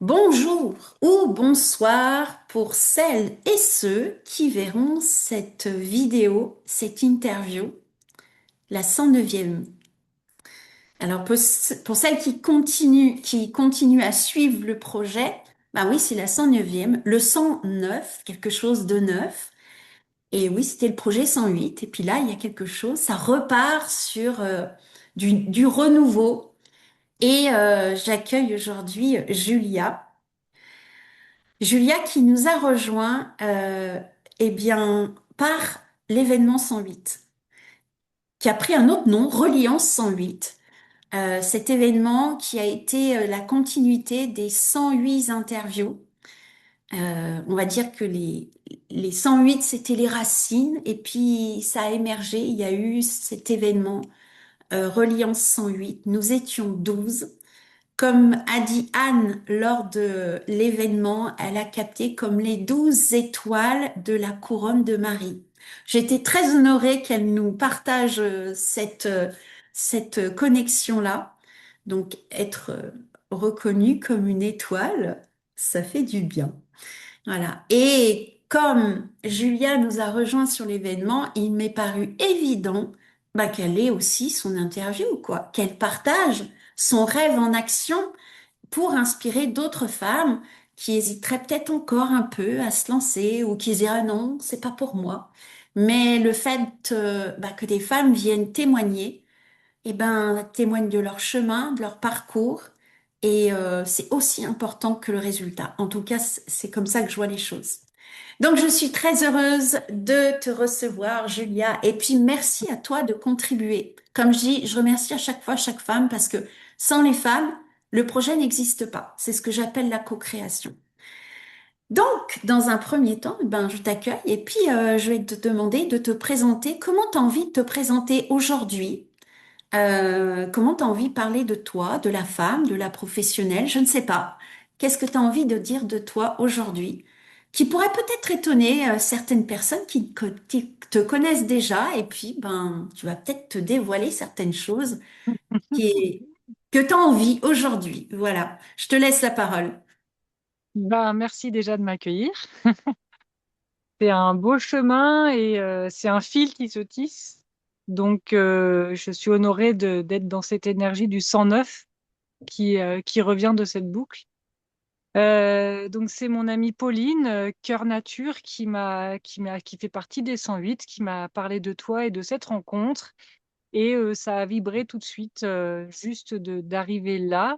Bonjour ou bonsoir pour celles et ceux qui verront cette vidéo, cette interview, la 109e. Alors pour celles qui continuent à suivre le projet, bah oui, c'est la 109e, le 109, quelque chose de neuf. Et oui, c'était le projet 108. Et puis là, il y a quelque chose, ça repart sur du renouveau. Et j'accueille aujourd'hui Julia. Julia qui nous a rejoint eh bien, par l'événement 108, qui a pris un autre nom, Reliance 108. Cet événement qui a été la continuité des 108 interviews. On va dire que les 108, c'était les racines, et puis ça a émergé, il y a eu cet événement Reliance 108. Nous étions 12. Comme a dit Anne lors de l'événement, elle a capté comme les 12 étoiles de la couronne de Marie. J'étais très honorée qu'elle nous partage cette connexion-là. Donc, être reconnue comme une étoile, ça fait du bien. Voilà. Et comme Julia nous a rejoint sur l'événement, il m'est paru évident bah, qu'elle ait aussi son interview, quoi, qu'elle partage son rêve en action pour inspirer d'autres femmes qui hésiteraient peut-être encore un peu à se lancer ou qui diraient ah non, c'est pas pour moi. Mais le fait bah, que des femmes viennent témoigner, eh ben, témoignent de leur chemin, de leur parcours, et c'est aussi important que le résultat. En tout cas, c'est comme ça que je vois les choses. Donc, je suis très heureuse de te recevoir, Julia. Et puis, merci à toi de contribuer. Comme je dis, je remercie à chaque fois chaque femme parce que sans les femmes, le projet n'existe pas. C'est ce que j'appelle la co-création. Donc, dans un premier temps, ben, je t'accueille et puis je vais te demander de te présenter. Comment tu as envie de te présenter aujourd'hui? Comment tu as envie de parler de toi, de la femme, de la professionnelle? Je ne sais pas. Qu'est-ce que tu as envie de dire de toi aujourd'hui? Qui pourrait peut-être étonner certaines personnes qui te connaissent déjà et puis ben, tu vas peut-être te dévoiler certaines choses qui, que tu as envie aujourd'hui. Voilà. Je te laisse la parole. Ben, merci déjà de m'accueillir. C'est un beau chemin et c'est un fil qui se tisse. Donc, je suis honorée d'être dans cette énergie du 109 qui revient de cette boucle. Donc, c'est mon amie Pauline, Cœur Nature, qui fait partie des 108, qui m'a parlé de toi et de cette rencontre. Et ça a vibré tout de suite, juste d'arriver là.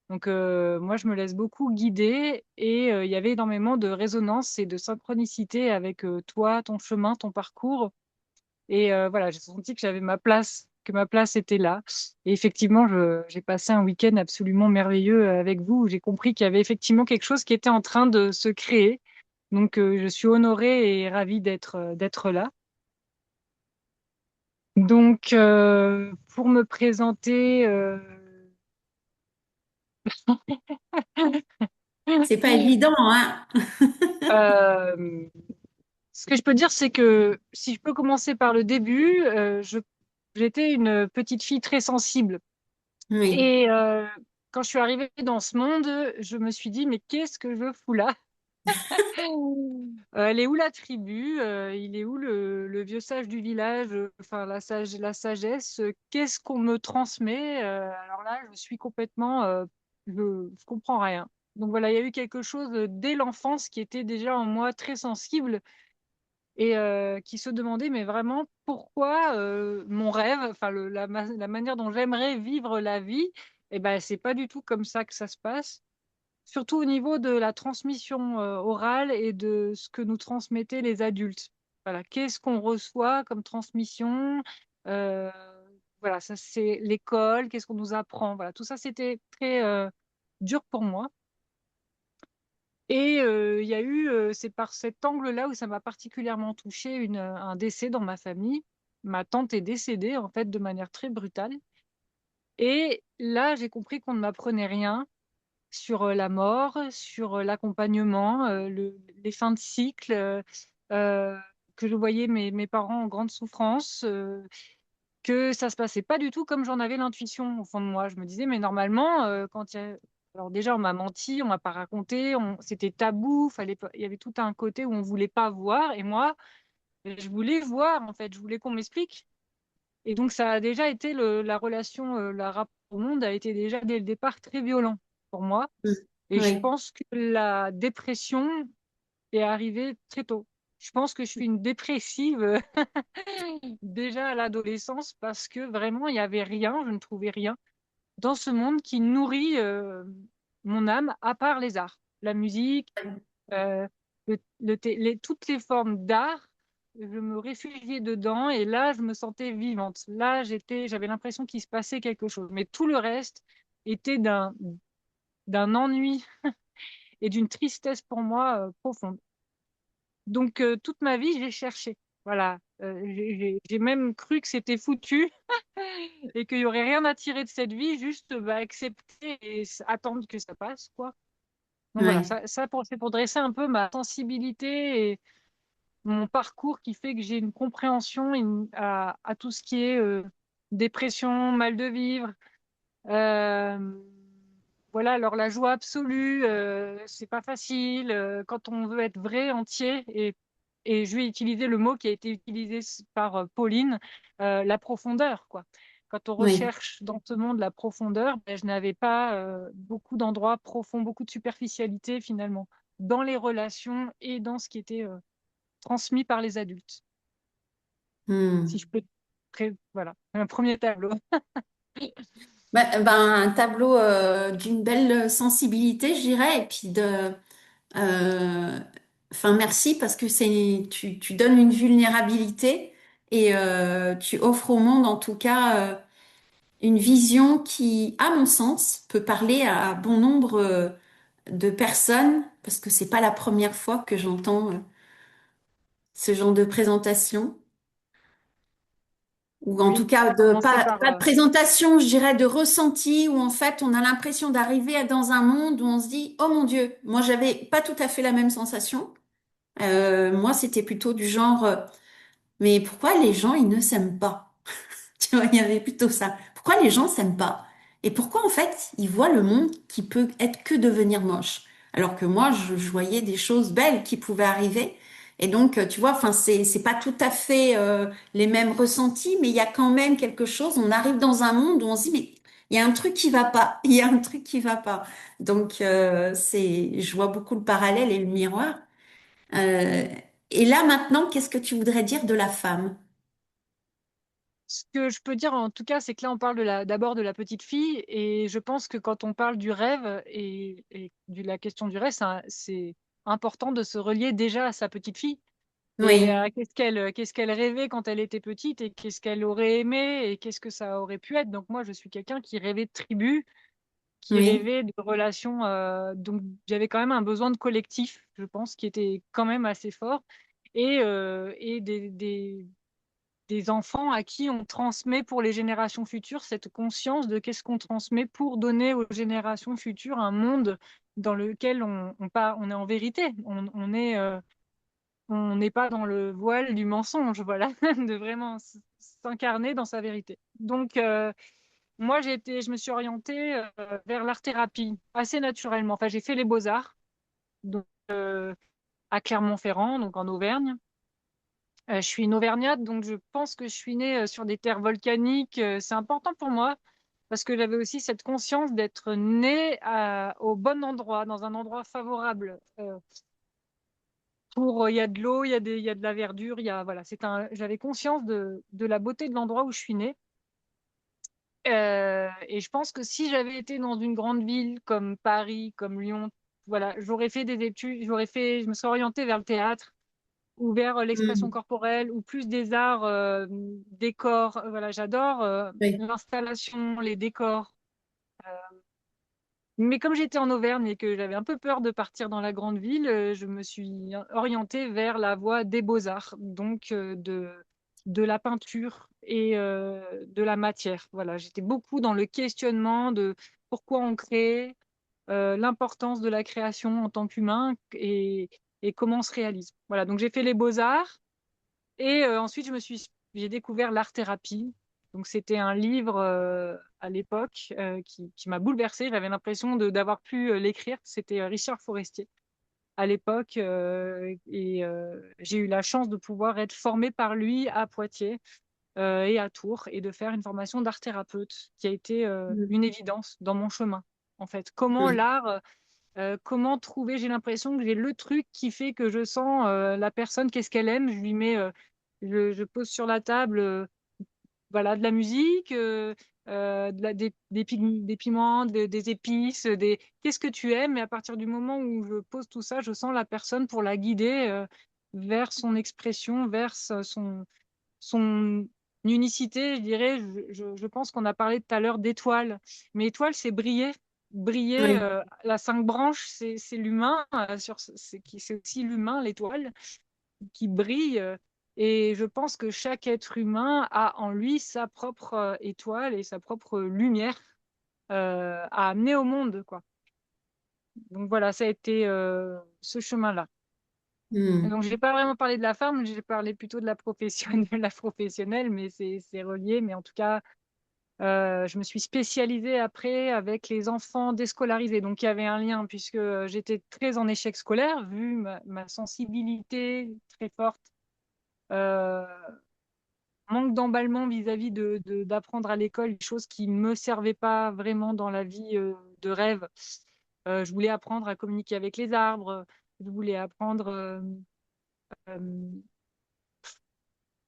Donc, moi, je me laisse beaucoup guider et il y avait énormément de résonance et de synchronicité avec toi, ton chemin, ton parcours. Et voilà, j'ai senti que j'avais ma place, que ma place était là. Et effectivement, j'ai passé un week-end absolument merveilleux avec vous, où j'ai compris qu'il y avait effectivement quelque chose qui était en train de se créer. Donc, je suis honorée et ravie d'être là. Donc, pour me présenter, C'est pas évident, hein? euh, ce que je peux dire, c'est que si je peux commencer par le début, j'étais une petite fille très sensible. Oui. Et quand je suis arrivée dans ce monde, je me suis dit, mais qu'est-ce que je fous là? Elle est où la tribu? Il est où le vieux sage du village? Enfin, la sagesse? Qu'est-ce qu'on me transmet? Alors là, je suis complètement, je comprends rien. Donc voilà, il y a eu quelque chose dès l'enfance qui était déjà en moi très sensible et qui se demandait, mais vraiment, pourquoi mon rêve, enfin la manière dont j'aimerais vivre la vie, eh ben, c'est pas du tout comme ça que ça se passe. Surtout au niveau de la transmission orale et de ce que nous transmettaient les adultes. Voilà, qu'est-ce qu'on reçoit comme transmission? Euh, voilà, ça c'est l'école, qu'est-ce qu'on nous apprend? Voilà, tout ça c'était très dur pour moi. Et il y a eu, c'est par cet angle-là où ça m'a particulièrement touchée, un décès dans ma famille. Ma tante est décédée, en fait, de manière très brutale. Et là, j'ai compris qu'on ne m'apprenait rien sur la mort, sur l'accompagnement, les fins de cycle, euh, que je voyais mes parents en grande souffrance, que ça se passait pas du tout comme j'en avais l'intuition au fond de moi. Je me disais, mais normalement, quand il y a Alors déjà, on m'a menti, on m'a pas raconté, c'était tabou, il y avait tout un côté où on voulait pas voir. Et moi, je voulais voir, en fait, je voulais qu'on m'explique. Et donc, ça a déjà été la relation, la rapport au monde a été déjà dès le départ très violent pour moi. Mm. Et je Oui. pense que la dépression est arrivée très tôt. Je pense que je suis une dépressive déjà à l'adolescence parce que vraiment, il n'y avait rien, je ne trouvais rien dans ce monde qui nourrit mon âme à part les arts, la musique, euh, toutes les formes d'art. Je me réfugiais dedans et là, je me sentais vivante. Là, j'avais l'impression qu'il se passait quelque chose. Mais tout le reste était d'un ennui et d'une tristesse pour moi profonde. Donc, toute ma vie, j'ai cherché. Voilà. J'ai même cru que c'était foutu et qu'il y aurait rien à tirer de cette vie, juste bah, accepter et attendre que ça passe, quoi. Donc voilà, Ouais. c'est pour dresser un peu ma sensibilité et mon parcours qui fait que j'ai une compréhension à tout ce qui est dépression, mal de vivre. Euh, voilà, alors la joie absolue, c'est pas facile quand on veut être vrai, entier. Et je vais utiliser le mot qui a été utilisé par Pauline, la profondeur, quoi. Quand on Oui. recherche dans ce monde la profondeur, ben, je n'avais pas beaucoup d'endroits profonds, beaucoup de superficialité finalement, dans les relations et dans ce qui était transmis par les adultes. Si Mm. je peux, voilà, un premier tableau. Un tableau d'une belle sensibilité, je dirais, et puis euh, enfin, merci parce que tu donnes une vulnérabilité et tu offres au monde, en tout cas, une vision qui, à mon sens, peut parler à bon nombre de personnes, parce que c'est pas la première fois que j'entends ce genre de présentation. Ou en tout Oui, cas commencer par pas de présentation, je dirais de ressenti, où en fait on a l'impression d'arriver dans un monde où on se dit, oh mon Dieu, moi j'avais pas tout à fait la même sensation. Moi c'était plutôt du genre, mais pourquoi les gens ils ne s'aiment pas? Tu vois, il y avait plutôt ça. Pourquoi les gens s'aiment pas? Et pourquoi en fait ils voient le monde qui peut être que devenir moche? Alors que moi je voyais des choses belles qui pouvaient arriver. Et donc tu vois, enfin c'est pas tout à fait les mêmes ressentis, mais il y a quand même quelque chose. On arrive dans un monde où on se dit mais il y a un truc qui va pas, il y a un truc qui va pas. Donc je vois beaucoup le parallèle et le miroir. Euh, et là maintenant, qu'est-ce que tu voudrais dire de la femme? ce que je peux dire en tout cas, c'est que là, on parle d'abord de la petite fille, et je pense que quand on parle du rêve et de la question du rêve, c'est important de se relier déjà à sa petite fille et Oui, à qu'est-ce qu'elle rêvait quand elle était petite et qu'est-ce qu'elle aurait aimé et qu'est-ce que ça aurait pu être. Donc moi, je suis quelqu'un qui rêvait de tribu, qui oui. rêvait de relations. Donc j'avais quand même un besoin de collectif, je pense, qui était quand même assez fort et des enfants à qui on transmet pour les générations futures cette conscience de qu'est-ce qu'on transmet pour donner aux générations futures un monde dans lequel on est en vérité. On n'est pas dans le voile du mensonge, voilà, de vraiment s'incarner dans sa vérité. Donc, moi, je me suis orientée vers l'art-thérapie assez naturellement. Enfin, j'ai fait les beaux-arts donc, à Clermont-Ferrand, donc en Auvergne. Je suis une Auvergnate, donc je pense que je suis née sur des terres volcaniques. C'est important pour moi parce que j'avais aussi cette conscience d'être née au bon endroit, dans un endroit favorable. Il y a de l'eau, il y a de la verdure, voilà, j'avais conscience de la beauté de l'endroit où je suis née. Et je pense que si j'avais été dans une grande ville comme Paris, comme Lyon, voilà, j'aurais fait des études, je me serais orientée vers le théâtre ou vers l'expression Mm. corporelle ou plus des arts, décors. Voilà, j'adore Oui. l'installation, les décors. Mais comme j'étais en Auvergne et que j'avais un peu peur de partir dans la grande ville, je me suis orientée vers la voie des beaux-arts, donc de la peinture et de la matière. Voilà, j'étais beaucoup dans le questionnement de pourquoi on crée, l'importance de la création en tant qu'humain et comment on se réalise. Voilà, donc j'ai fait les beaux-arts et ensuite j'ai découvert l'art-thérapie. Donc c'était un livre à l'époque qui m'a bouleversée. J'avais l'impression d'avoir pu l'écrire. C'était Richard Forestier à l'époque j'ai eu la chance de pouvoir être formée par lui à Poitiers et à Tours et de faire une formation d'art thérapeute qui a été Mm. une évidence dans mon chemin. En fait, comment Ouais. l'art, comment trouver, j'ai l'impression que j'ai le truc qui fait que je sens la personne, qu'est-ce qu'elle aime, je lui mets, je pose sur la table voilà, de la musique, des piments, des épices, qu'est-ce que tu aimes? Et à partir du moment où je pose tout ça, je sens la personne pour la guider vers son expression, vers son unicité, je dirais. Je pense qu'on a parlé tout à l'heure d'étoile, mais étoile, c'est briller. Briller, Oui. la cinq branches, c'est l'humain, c'est aussi l'humain, l'étoile qui brille. Et je pense que chaque être humain a en lui sa propre étoile et sa propre lumière à amener au monde, quoi. Donc voilà, ça a été ce chemin-là. Et Mm. donc, j'ai pas vraiment parlé de la femme, j'ai parlé plutôt de la professionnelle, la professionnelle, mais c'est relié. Mais en tout cas, je me suis spécialisée après avec les enfants déscolarisés. Donc, il y avait un lien puisque j'étais très en échec scolaire, vu ma sensibilité très forte. Euh, Manque d'emballement vis-à-vis d'apprendre à l'école des choses qui ne me servaient pas vraiment dans la vie de rêve. Je voulais apprendre à communiquer avec les arbres, je voulais apprendre euh,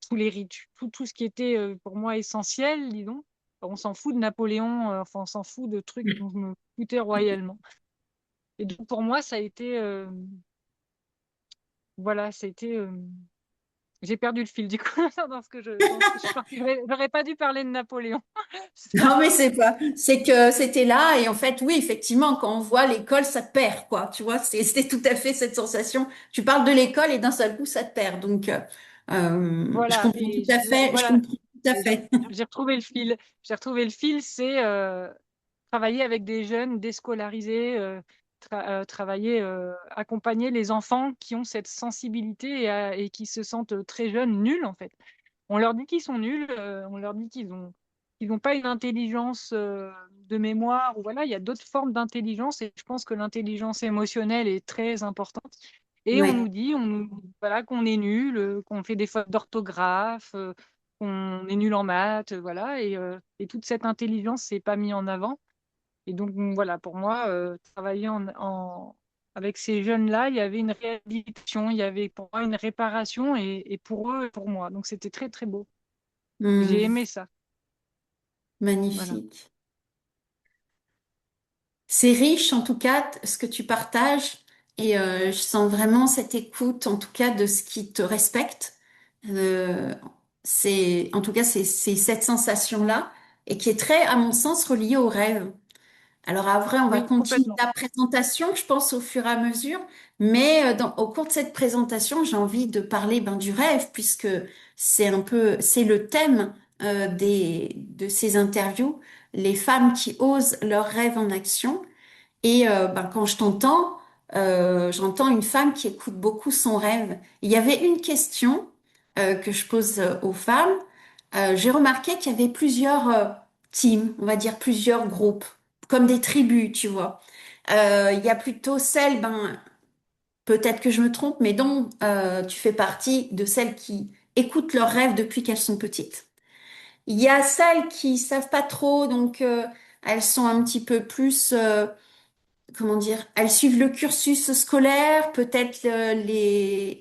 tous les rites, tout ce qui était pour moi essentiel, disons. On s'en fout de Napoléon, enfin on s'en fout de trucs dont je me foutais royalement. Et donc pour moi, ça a été, voilà, ça a été j'ai perdu le fil du coup dans ce que je suis partie. J'aurais pas dû parler de Napoléon. Non, mais c'est pas, c'est que c'était là et en fait, oui, effectivement, quand on voit l'école, ça te perd, quoi. Tu vois, c'était tout à fait cette sensation. Tu parles de l'école et d'un seul coup, ça te perd. Donc, je Voilà, comprends tout à fait. Je voilà, comprends tout à fait. j'ai retrouvé le fil. J'ai retrouvé le fil, c'est travailler avec des jeunes déscolarisés, travailler, accompagner les enfants qui ont cette sensibilité et qui se sentent très jeunes, nuls en fait. On leur dit qu'ils sont nuls, on leur dit qu'ils n'ont pas une intelligence de mémoire, ou voilà, il y a d'autres formes d'intelligence et je pense que l'intelligence émotionnelle est très importante. Et on Ouais. nous dit, voilà, qu'on est nul, qu'on fait des fautes d'orthographe, qu'on est nul en maths, voilà, et toute cette intelligence c'est pas mis en avant. Et donc voilà, pour moi, travailler avec ces jeunes-là, il y avait une réhabilitation, il y avait pour moi une réparation et pour eux et pour moi. Donc c'était très très beau. J'ai Hmm. aimé ça. Voilà. Magnifique. C'est riche, en tout cas, ce que tu partages et je sens vraiment cette écoute, en tout cas, de ce qui te respecte. Euh, en tout cas, c'est cette sensation-là et qui est très, à mon sens, reliée au rêve. Alors après, on va Oui, continuer complètement. la présentation, je pense, au fur et à mesure. Mais au cours de cette présentation, j'ai envie de parler ben, du rêve, puisque c'est le thème de ces interviews, les femmes qui osent leurs rêves en action. Et ben, quand je t'entends, j'entends une femme qui écoute beaucoup son rêve. Il y avait une question que je pose aux femmes. J'ai remarqué qu'il y avait plusieurs teams, on va dire plusieurs groupes, comme des tribus, tu vois. Il y a plutôt celles, ben, peut-être que je me trompe, mais dont tu fais partie de celles qui écoutent leurs rêves depuis qu'elles sont petites. Il y a celles qui savent pas trop, donc elles sont un petit peu plus comment dire, elles suivent le cursus scolaire, peut-être les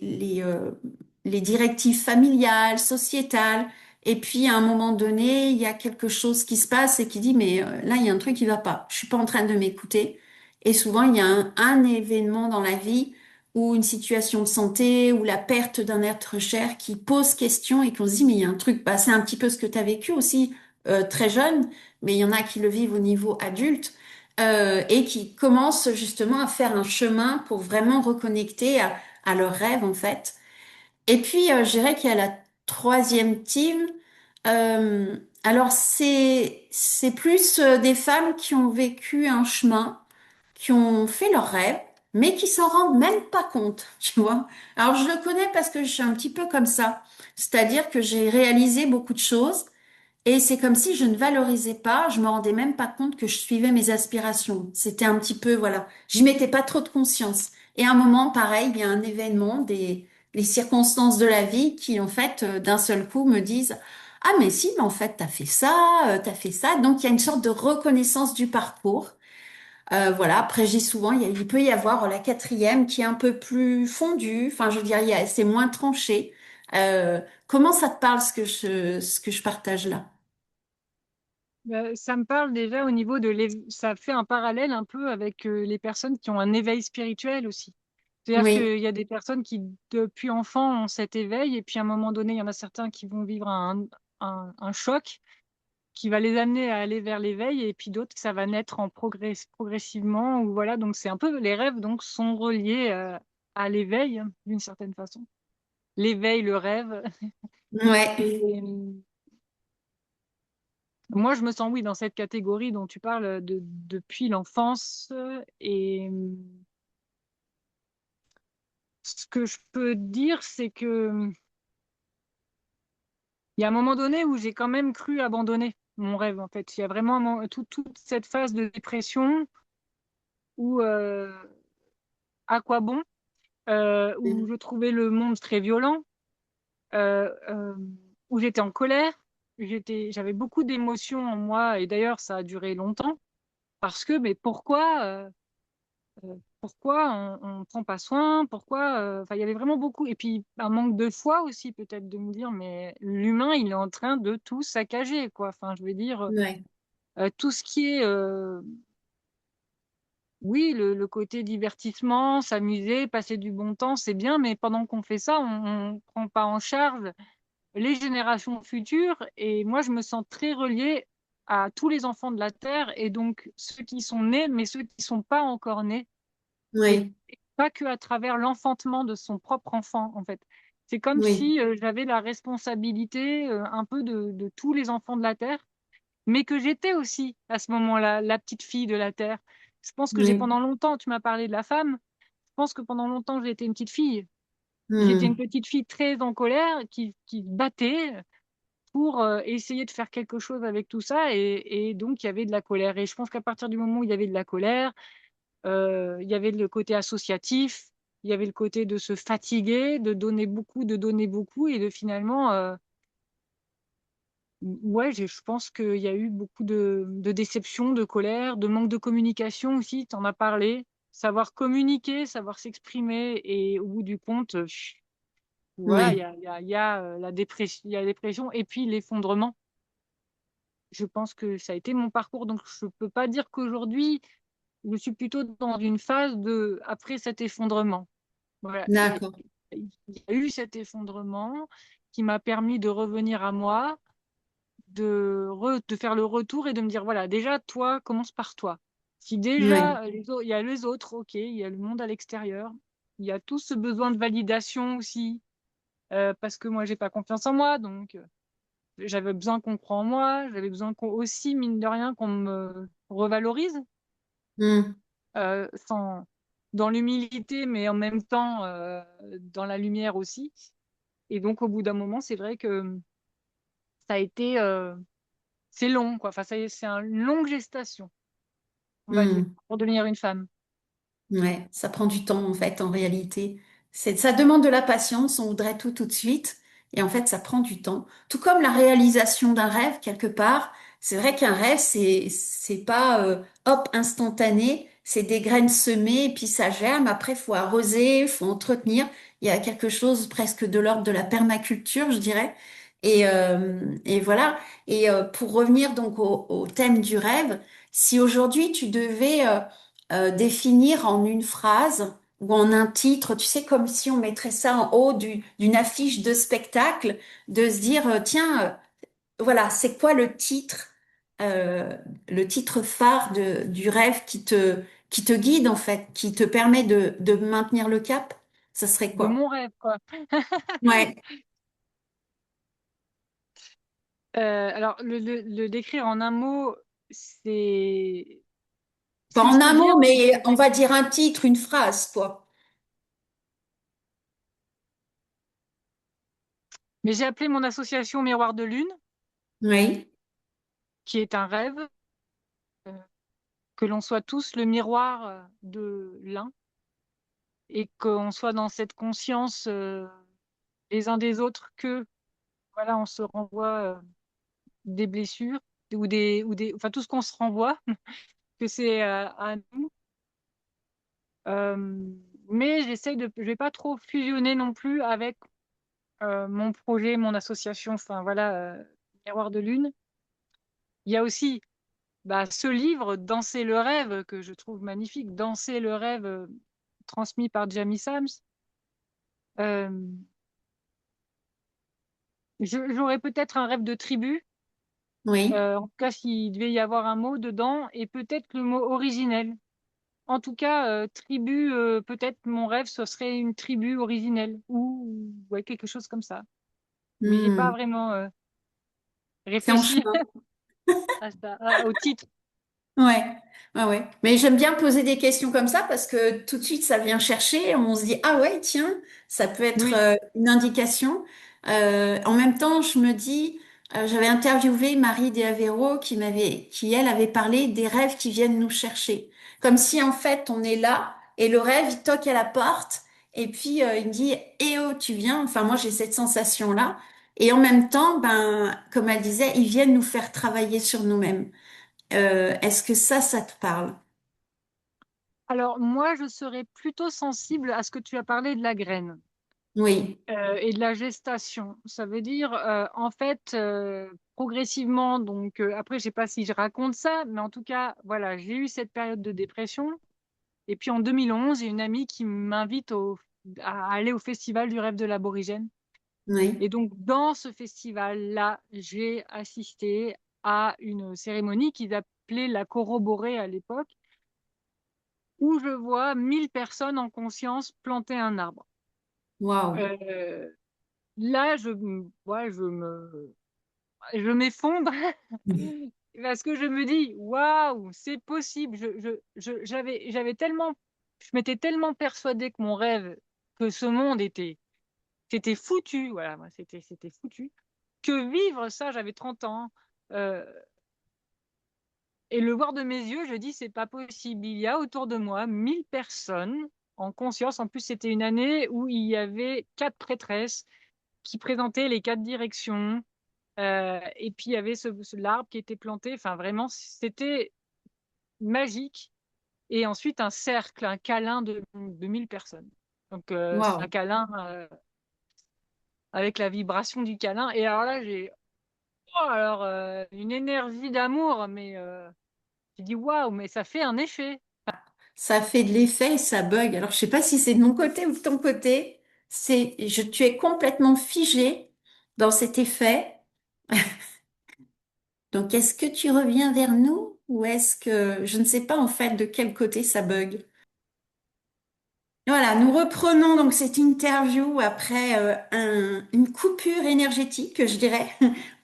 directives familiales, sociétales, et puis à un moment donné, il y a quelque chose qui se passe et qui dit, mais là, il y a un truc qui va pas, je suis pas en train de m'écouter. Et souvent, il y a un événement dans la vie ou une situation de santé ou la perte d'un être cher qui pose question et qu'on se dit, mais il y a un truc, bah, c'est un petit peu ce que tu as vécu aussi très jeune, mais il y en a qui le vivent au niveau adulte et qui commencent justement à faire un chemin pour vraiment reconnecter à leurs rêves en fait. Et puis je dirais qu'il y a la troisième team. Alors c'est plus des femmes qui ont vécu un chemin, qui ont fait leurs rêves, mais qui s'en rendent même pas compte, tu vois. Alors je le connais parce que je suis un petit peu comme ça, c'est-à-dire que j'ai réalisé beaucoup de choses Et c'est comme si je ne valorisais pas, je me rendais même pas compte que je suivais mes aspirations. C'était un petit peu, voilà, j'y mettais pas trop de conscience. Et à un moment, pareil, il y a un événement, les circonstances de la vie qui, en fait, d'un seul coup, me disent, ah, mais si, mais en fait, t'as fait ça. Donc, il y a une sorte de reconnaissance du parcours. Voilà. Après, je dis souvent, il peut y avoir la quatrième qui est un peu plus fondue. Enfin, je veux dire, c'est moins tranché. Comment ça te parle ce que je partage là? Ça me parle déjà au niveau ça fait un parallèle un peu avec les personnes qui ont un éveil spirituel aussi. C'est-à-dire Oui, qu'il y a des personnes qui, depuis enfant, ont cet éveil, et puis à un moment donné, il y en a certains qui vont vivre un choc qui va les amener à aller vers l'éveil, et puis d'autres, ça va naître progressivement, ou voilà. Donc c'est un peu, les rêves donc sont reliés à l'éveil, hein, d'une certaine façon. L'éveil, le rêve. ouais, Et moi, je me sens, oui, dans cette catégorie dont tu parles depuis l'enfance. Et ce que je peux dire, c'est que il y a un moment donné où j'ai quand même cru abandonner mon rêve, en fait. Il y a vraiment toute cette phase de dépression où à quoi bon, où je trouvais le monde très violent, euh, euh, où j'étais en colère, j'avais beaucoup d'émotions en moi, et d'ailleurs, ça a duré longtemps, parce que, mais pourquoi on prend pas soin? Pourquoi, enfin, il y avait vraiment beaucoup. Et puis, un manque de foi aussi, peut-être, de me dire, mais l'humain, il est en train de tout saccager, quoi. Enfin, je veux dire, ouais, tout ce qui est, oui, le côté divertissement, s'amuser, passer du bon temps, c'est bien, mais pendant qu'on fait ça, on ne prend pas en charge les générations futures. Et moi, je me sens très reliée à tous les enfants de la Terre, et donc ceux qui sont nés, mais ceux qui sont pas encore nés. Et ouais, pas que à travers l'enfantement de son propre enfant, en fait. C'est comme oui, si j'avais la responsabilité un peu de tous les enfants de la Terre, mais que j'étais aussi à ce moment-là la petite fille de la Terre. Je pense que j'ai oui, pendant longtemps, tu m'as parlé de la femme, je pense que pendant longtemps j'ai été une petite fille. J'étais une hmm, petite fille très en colère qui battait pour essayer de faire quelque chose avec tout ça, et donc il y avait de la colère. Et je pense qu'à partir du moment où il y avait de la colère, il y avait le côté associatif, il y avait le côté de se fatiguer, de donner beaucoup, et de finalement, ouais, je pense qu'il y a eu beaucoup de déception, de colère, de manque de communication aussi. Tu en as parlé. Savoir communiquer, savoir s'exprimer, et au bout du compte, voilà, oui, il y a il y a la dépression et puis l'effondrement. Je pense que ça a été mon parcours, donc je peux pas dire qu'aujourd'hui, je suis plutôt dans une phase de après cet effondrement. Voilà, d'accord, il y a eu cet effondrement qui m'a permis de revenir à moi, de faire le retour et de me dire, voilà, déjà, toi, commence par toi. Si ouais, déjà, il y a les autres, ok, il y a le monde à l'extérieur, il y a tout ce besoin de validation aussi, parce que moi, j'ai pas confiance en moi, donc j'avais besoin qu'on croie en moi, j'avais besoin qu'on aussi, mine de rien, qu'on me revalorise, hmm, sans, dans l'humilité, mais en même temps, dans la lumière aussi. Et donc, au bout d'un moment, c'est vrai que ça a été, c'est long, quoi. Enfin, c'est une longue gestation, on va dire, hmm. pour devenir une femme. Ouais, ça prend du temps en fait, en réalité. Ça demande de la patience, on voudrait tout tout de suite, et en fait, ça prend du temps. Tout comme la réalisation d'un rêve, quelque part. C'est vrai qu'un rêve, c'est pas hop, instantané, c'est des graines semées, et puis ça germe. Après, faut arroser, faut entretenir. Il y a quelque chose presque de l'ordre de la permaculture, je dirais. Et voilà. Et pour revenir donc au thème du rêve, si aujourd'hui tu devais définir en une phrase ou en un titre, tu sais, comme si on mettrait ça en haut d'une affiche de spectacle, de se dire, tiens, voilà, c'est quoi le titre phare du rêve qui te guide en fait, qui te permet de maintenir le cap? Ça serait De quoi? mon rêve, quoi. Ouais, Alors, le décrire en un mot, c'est, pas si je en peux un dire, mot, mais on va dire un titre, une phrase, quoi. mais j'ai appelé mon association Miroir de Lune. Oui, qui est un rêve, euh, que l'on soit tous le miroir de l'un et qu'on soit dans cette conscience les uns des autres que voilà, on se renvoie des blessures enfin tout ce qu'on se renvoie, que c'est à nous. Euh, mais je vais pas trop fusionner non plus avec mon projet, mon association, enfin voilà, Miroir de Lune. Il y a aussi bah, ce livre, Danser le rêve, que je trouve magnifique, Danser le rêve, transmis par Jamie Sams. Euh, J'aurais peut-être un rêve de tribu, Oui. en tout cas s'il devait y avoir un mot dedans, et peut-être le mot originel. En tout cas, tribu, peut-être mon rêve, ce serait une tribu originelle, ou ouais, quelque chose comme ça. Mais j'ai pas Hmm. vraiment C'est en réfléchi chemin. à ça, au titre. Ouais, ouais, ouais. Mais j'aime bien poser des questions comme ça parce que tout de suite ça vient chercher. On se dit, ah ouais, tiens, ça peut être Oui. une indication. En même temps, je me dis, j'avais interviewé Marie De Avero qui elle avait parlé des rêves qui viennent nous chercher. Comme si en fait on est là et le rêve il toque à la porte et puis il me dit, eh oh, tu viens. Enfin, moi j'ai cette sensation-là. Et en même temps, ben, comme elle disait, ils viennent nous faire travailler sur nous-mêmes. Est-ce que ça te parle? Alors moi, je serais plutôt sensible à ce que tu as parlé de la graine Oui, et de la gestation. Ça veut dire, en fait, progressivement, donc après, je sais pas si je raconte ça, mais en tout cas, voilà, j'ai eu cette période de dépression. Et puis en 2011, j'ai une amie qui m'invite à aller au Festival du rêve de l'aborigène. oui, Et donc, dans ce festival-là, j'ai assisté à une cérémonie qu'ils appelaient la corroborée à l'époque, où je vois 1000 personnes en conscience planter un arbre. waouh, Euh, Là, ouais, je m'effondre parce que je me dis, waouh, c'est possible. J'avais tellement, je m'étais tellement persuadée que mon rêve, que ce monde c'était foutu, voilà, moi, c'était foutu, que vivre ça, j'avais 30 ans, euh, et le voir de mes yeux, je dis, c'est pas possible. Il y a autour de moi 1000 personnes en conscience. En plus, c'était une année où il y avait 4 prêtresses qui présentaient les 4 directions. Et puis, il y avait l'arbre qui était planté. Enfin, vraiment, c'était magique. Et ensuite, un cercle, un câlin de 1000 personnes. Donc, c'est un waouh. câlin avec la vibration du câlin. Et alors là, une énergie d'amour, mais j'ai dit waouh, mais ça fait un effet. Ça fait de l'effet et ça bug. Alors, je sais pas si c'est de mon côté ou de ton côté. Tu es complètement figé dans cet effet. Donc, est-ce que tu reviens vers nous ou est-ce que je ne sais pas en fait de quel côté ça bug? Voilà, nous reprenons donc cette interview après une coupure énergétique, je dirais,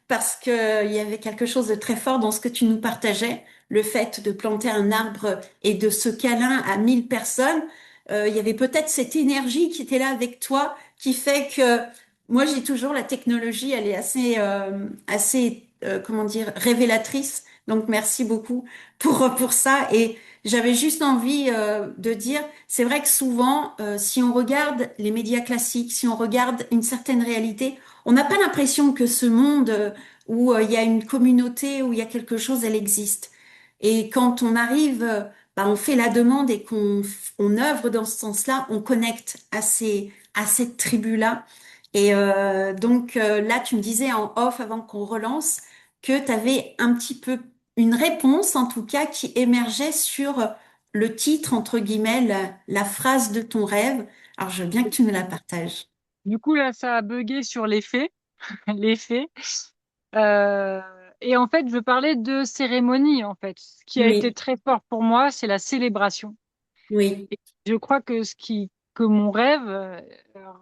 parce que il y avait quelque chose de très fort dans ce que tu nous partageais, le fait de planter un arbre et de ce câlin à 1000 personnes. Il y avait peut-être cette énergie qui était là avec toi, qui fait que moi j'ai toujours la technologie, elle est assez, comment dire, révélatrice. Donc merci beaucoup pour ça. Et j'avais juste envie de dire c'est vrai que souvent, si on regarde les médias classiques, si on regarde une certaine réalité, on n'a pas l'impression que ce monde où il y a une communauté, où il y a quelque chose, elle existe. Et quand on arrive, bah, on fait la demande et on œuvre dans ce sens-là, on connecte à cette tribu-là. Et donc là, tu me disais en off avant qu'on relance que tu avais un petit peu une réponse, en tout cas, qui émergeait sur le titre, entre guillemets, la phrase de ton rêve. Alors, je veux bien que tu me la partages. Du coup, là, ça a bugué sur l'effet. L'effet. Euh, et en fait, je parlais de cérémonie, en fait. Ce qui a été Oui, très fort pour moi, c'est la célébration. oui, Et je crois que mon rêve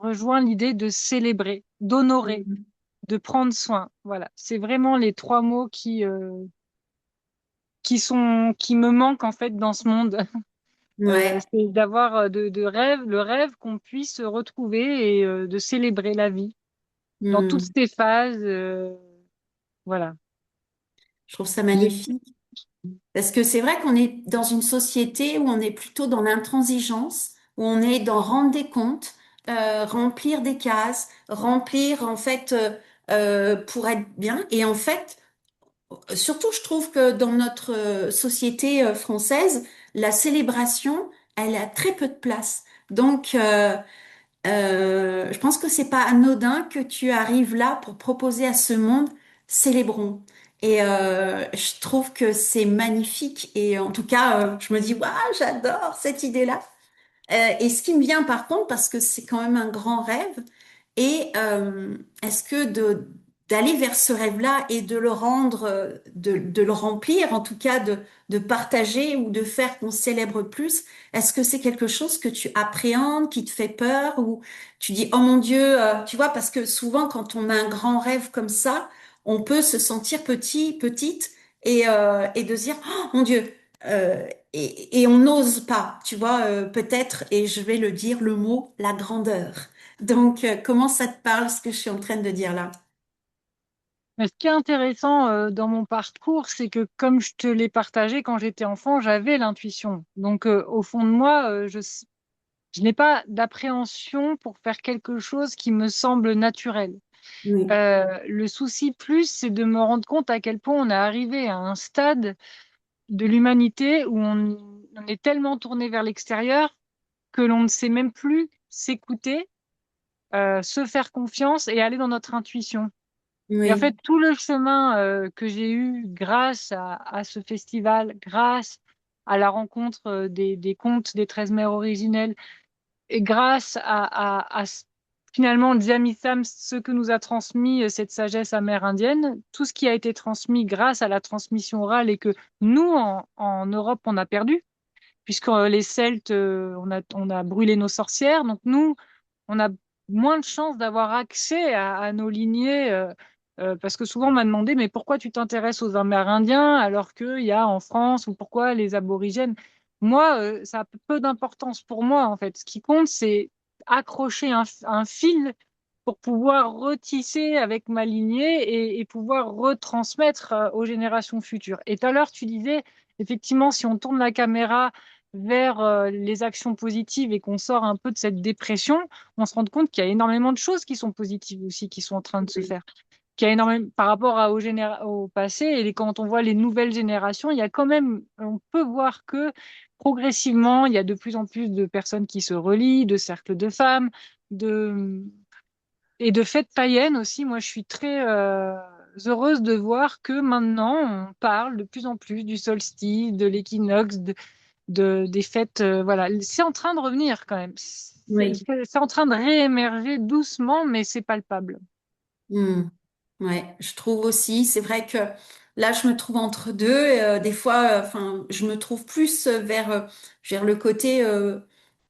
rejoint l'idée de célébrer, d'honorer, mhm, de prendre soin. Voilà. C'est vraiment les 3 mots qui me manquent, en fait, dans ce monde. ouais, C'est d'avoir le rêve qu'on puisse se retrouver et de célébrer la vie dans toutes hmm. ses phases. Voilà. Je trouve ça J'ai- magnifique. Parce que c'est vrai qu'on est dans une société où on est plutôt dans l'intransigeance, où on est dans rendre des comptes, remplir des cases, remplir en fait pour être bien. Et en fait, surtout, je trouve que dans notre société française, la célébration, elle a très peu de place. Donc, je pense que c'est pas anodin que tu arrives là pour proposer à ce monde, célébrons. Et je trouve que c'est magnifique. Et en tout cas, je me dis, waouh, j'adore cette idée-là. Et ce qui me vient par contre, parce que c'est quand même un grand rêve, et est-ce que d'aller vers ce rêve-là et de le rendre, de le remplir, en tout cas de partager ou de faire qu'on célèbre plus, est-ce que c'est quelque chose que tu appréhendes, qui te fait peur, ou tu dis, oh mon Dieu, tu vois, parce que souvent quand on a un grand rêve comme ça, on peut se sentir petit, petite, et de se dire, oh mon Dieu. Et on n'ose pas, tu vois, peut-être, et je vais le dire, le mot, la grandeur. Donc, comment ça te parle, ce que je suis en train de dire là? Mais ce qui est intéressant dans mon parcours, c'est que comme je te l'ai partagé quand j'étais enfant, j'avais l'intuition. Donc au fond de moi, je n'ai pas d'appréhension pour faire quelque chose qui me semble naturel. Oui, Le souci plus, c'est de me rendre compte à quel point on est arrivé à un stade de l'humanité où on est tellement tourné vers l'extérieur que l'on ne sait même plus s'écouter, se faire confiance et aller dans notre intuition. Et en oui, fait, tout le chemin que j'ai eu grâce à ce festival, grâce à la rencontre des contes des 13 mères originelles, et grâce finalement Diami Sam, ce que nous a transmis cette sagesse amérindienne, tout ce qui a été transmis grâce à la transmission orale et que nous, en Europe, on a perdu, puisque les Celtes, on a brûlé nos sorcières. Donc nous, on a moins de chances d'avoir accès à nos lignées, parce que souvent on m'a demandé, mais pourquoi tu t'intéresses aux Amérindiens alors qu'il y a en France, ou pourquoi les aborigènes? Moi, ça a peu d'importance pour moi, en fait. Ce qui compte, c'est accrocher un fil pour pouvoir retisser avec ma lignée et pouvoir retransmettre aux générations futures. Et tout à l'heure, tu disais, effectivement, si on tourne la caméra vers les actions positives et qu'on sort un peu de cette dépression, on se rend compte qu'il y a énormément de choses qui sont positives aussi, qui sont en train de se oui, faire. Qu'il y a énormément, par rapport au passé, et quand on voit les nouvelles générations, il y a quand même, on peut voir que progressivement, il y a de plus en plus de personnes qui se relient, de cercles de femmes, de, et de fêtes païennes aussi. Moi, je suis très heureuse de voir que maintenant, on parle de plus en plus du solstice, de l'équinoxe, des fêtes. Voilà, c'est en train de revenir quand même. oui. C'est en train de réémerger doucement, mais c'est palpable. Hmm. Ouais, je trouve aussi. C'est vrai que là, je me trouve entre deux. Des fois, enfin, je me trouve plus vers le côté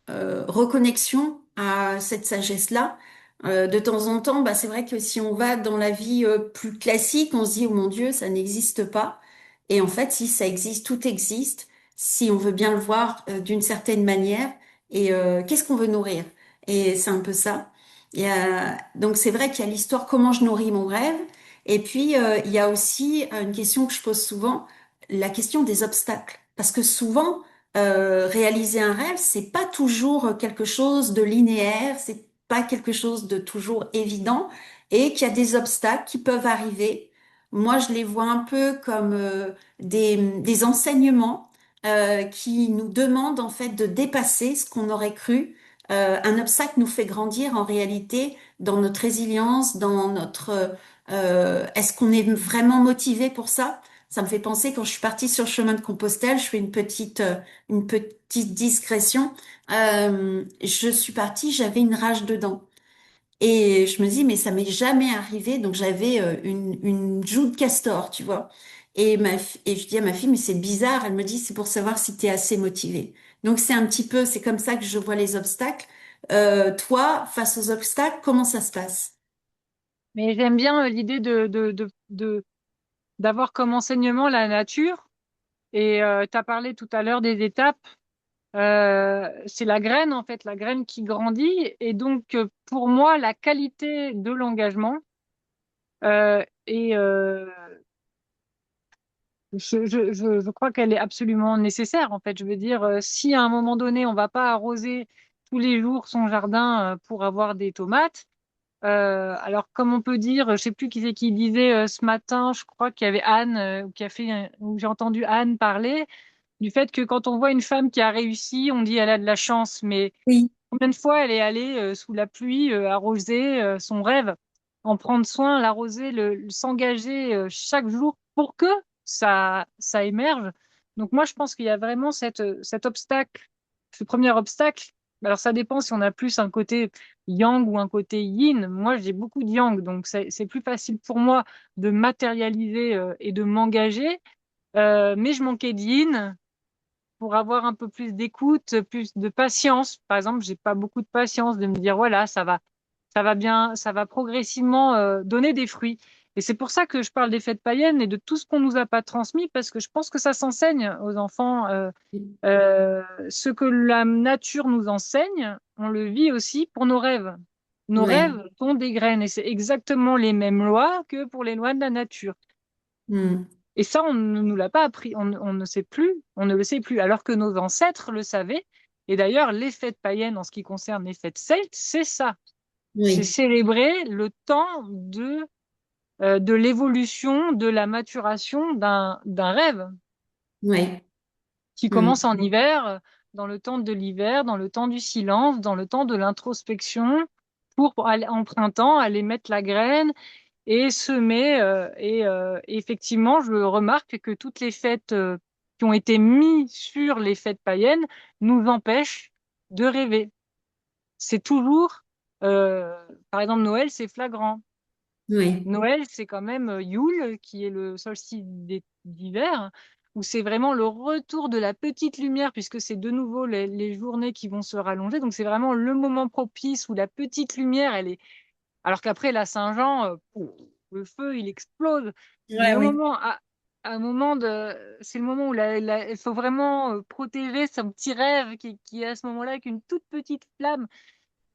reconnexion à cette sagesse-là. De temps en temps, bah, c'est vrai que si on va dans la vie plus classique, on se dit, oh mon Dieu, ça n'existe pas. Et en fait, si ça existe, tout existe, si on veut bien le voir d'une certaine manière. Et qu'est-ce qu'on veut nourrir? Et c'est un peu ça. Donc c'est vrai qu'il y a l'histoire comment je nourris mon rêve. Et puis, il y a aussi une question que je pose souvent, la question des obstacles. Parce que souvent, réaliser un rêve, c'est pas toujours quelque chose de linéaire, c'est pas quelque chose de toujours évident, et qu'il y a des obstacles qui peuvent arriver. Moi, je les vois un peu comme des enseignements qui nous demandent en fait de dépasser ce qu'on aurait cru. Un obstacle nous fait grandir en réalité dans notre résilience, dans notre est-ce qu'on est vraiment motivé pour ça? Ça me fait penser quand je suis partie sur le chemin de Compostelle, je fais une petite discrétion. Je suis partie, j'avais une rage dedans. Et je me dis, mais ça m'est jamais arrivé. Donc j'avais une joue de castor, tu vois. Et je dis à ma fille, mais c'est bizarre. Elle me dit, c'est pour savoir si tu es assez motivée. Donc c'est un petit peu, c'est comme ça que je vois les obstacles. Toi, face aux obstacles, comment ça se passe? Mais j'aime bien l'idée d'avoir comme enseignement la nature. Et tu as parlé tout à l'heure des étapes. C'est la graine, en fait, la graine qui grandit. Et donc, pour moi, la qualité de l'engagement est Je crois qu'elle est absolument nécessaire, en fait. Je veux dire, si à un moment donné, on va pas arroser tous les jours son jardin pour avoir des tomates, alors comme on peut dire, je sais plus qui c'est qui disait ce matin, je crois qu'il y avait Anne qui a fait, où j'ai entendu Anne parler du fait que quand on voit une femme qui a réussi, on dit elle a de la chance, mais Oui, combien de fois elle est allée sous la pluie arroser son rêve, en prendre soin, l'arroser, s'engager chaque jour pour que ça émerge. Donc moi, je pense qu'il y a vraiment cet obstacle, ce premier obstacle. Alors ça dépend si on a plus un côté yang ou un côté yin. Moi, j'ai beaucoup de yang, donc c'est plus facile pour moi de matérialiser et de m'engager. Mais je manquais de yin pour avoir un peu plus d'écoute, plus de patience. Par exemple, j'ai pas beaucoup de patience de me dire voilà, ça va bien, ça va progressivement donner des fruits. Et c'est pour ça que je parle des fêtes païennes et de tout ce qu'on nous a pas transmis, parce que je pense que ça s'enseigne aux enfants. Ce que la nature nous enseigne, on le vit aussi pour nos rêves. Nos ouais. rêves sont des graines et c'est exactement les mêmes lois que pour les lois de la nature. Hmm. Et ça, on ne nous l'a pas appris, on ne sait plus, on ne le sait plus, alors que nos ancêtres le savaient. Et d'ailleurs, les fêtes païennes, en ce qui concerne les fêtes celtes, c'est ça. C'est Oui, célébrer le temps de l'évolution, de la maturation d'un rêve ouais. qui Hmm. commence en hiver, dans le temps de l'hiver, dans le temps du silence, dans le temps de l'introspection, pour aller en printemps, aller mettre la graine et semer. Et effectivement, je remarque que toutes les fêtes qui ont été mises sur les fêtes païennes nous empêchent de rêver. C'est toujours, euh, par exemple, Noël, c'est flagrant. Oui, Noël, c'est quand même Yule, qui est le solstice d'hiver, où c'est vraiment le retour de la petite lumière, puisque c'est de nouveau les journées qui vont se rallonger. Donc c'est vraiment le moment propice où la petite lumière, elle est. Alors qu'après, la Saint-Jean, pouf, le feu, il explose. Mais ouais, au oui. moment, à un moment c'est le moment où il faut vraiment protéger son petit rêve qui est à ce moment-là avec une toute petite flamme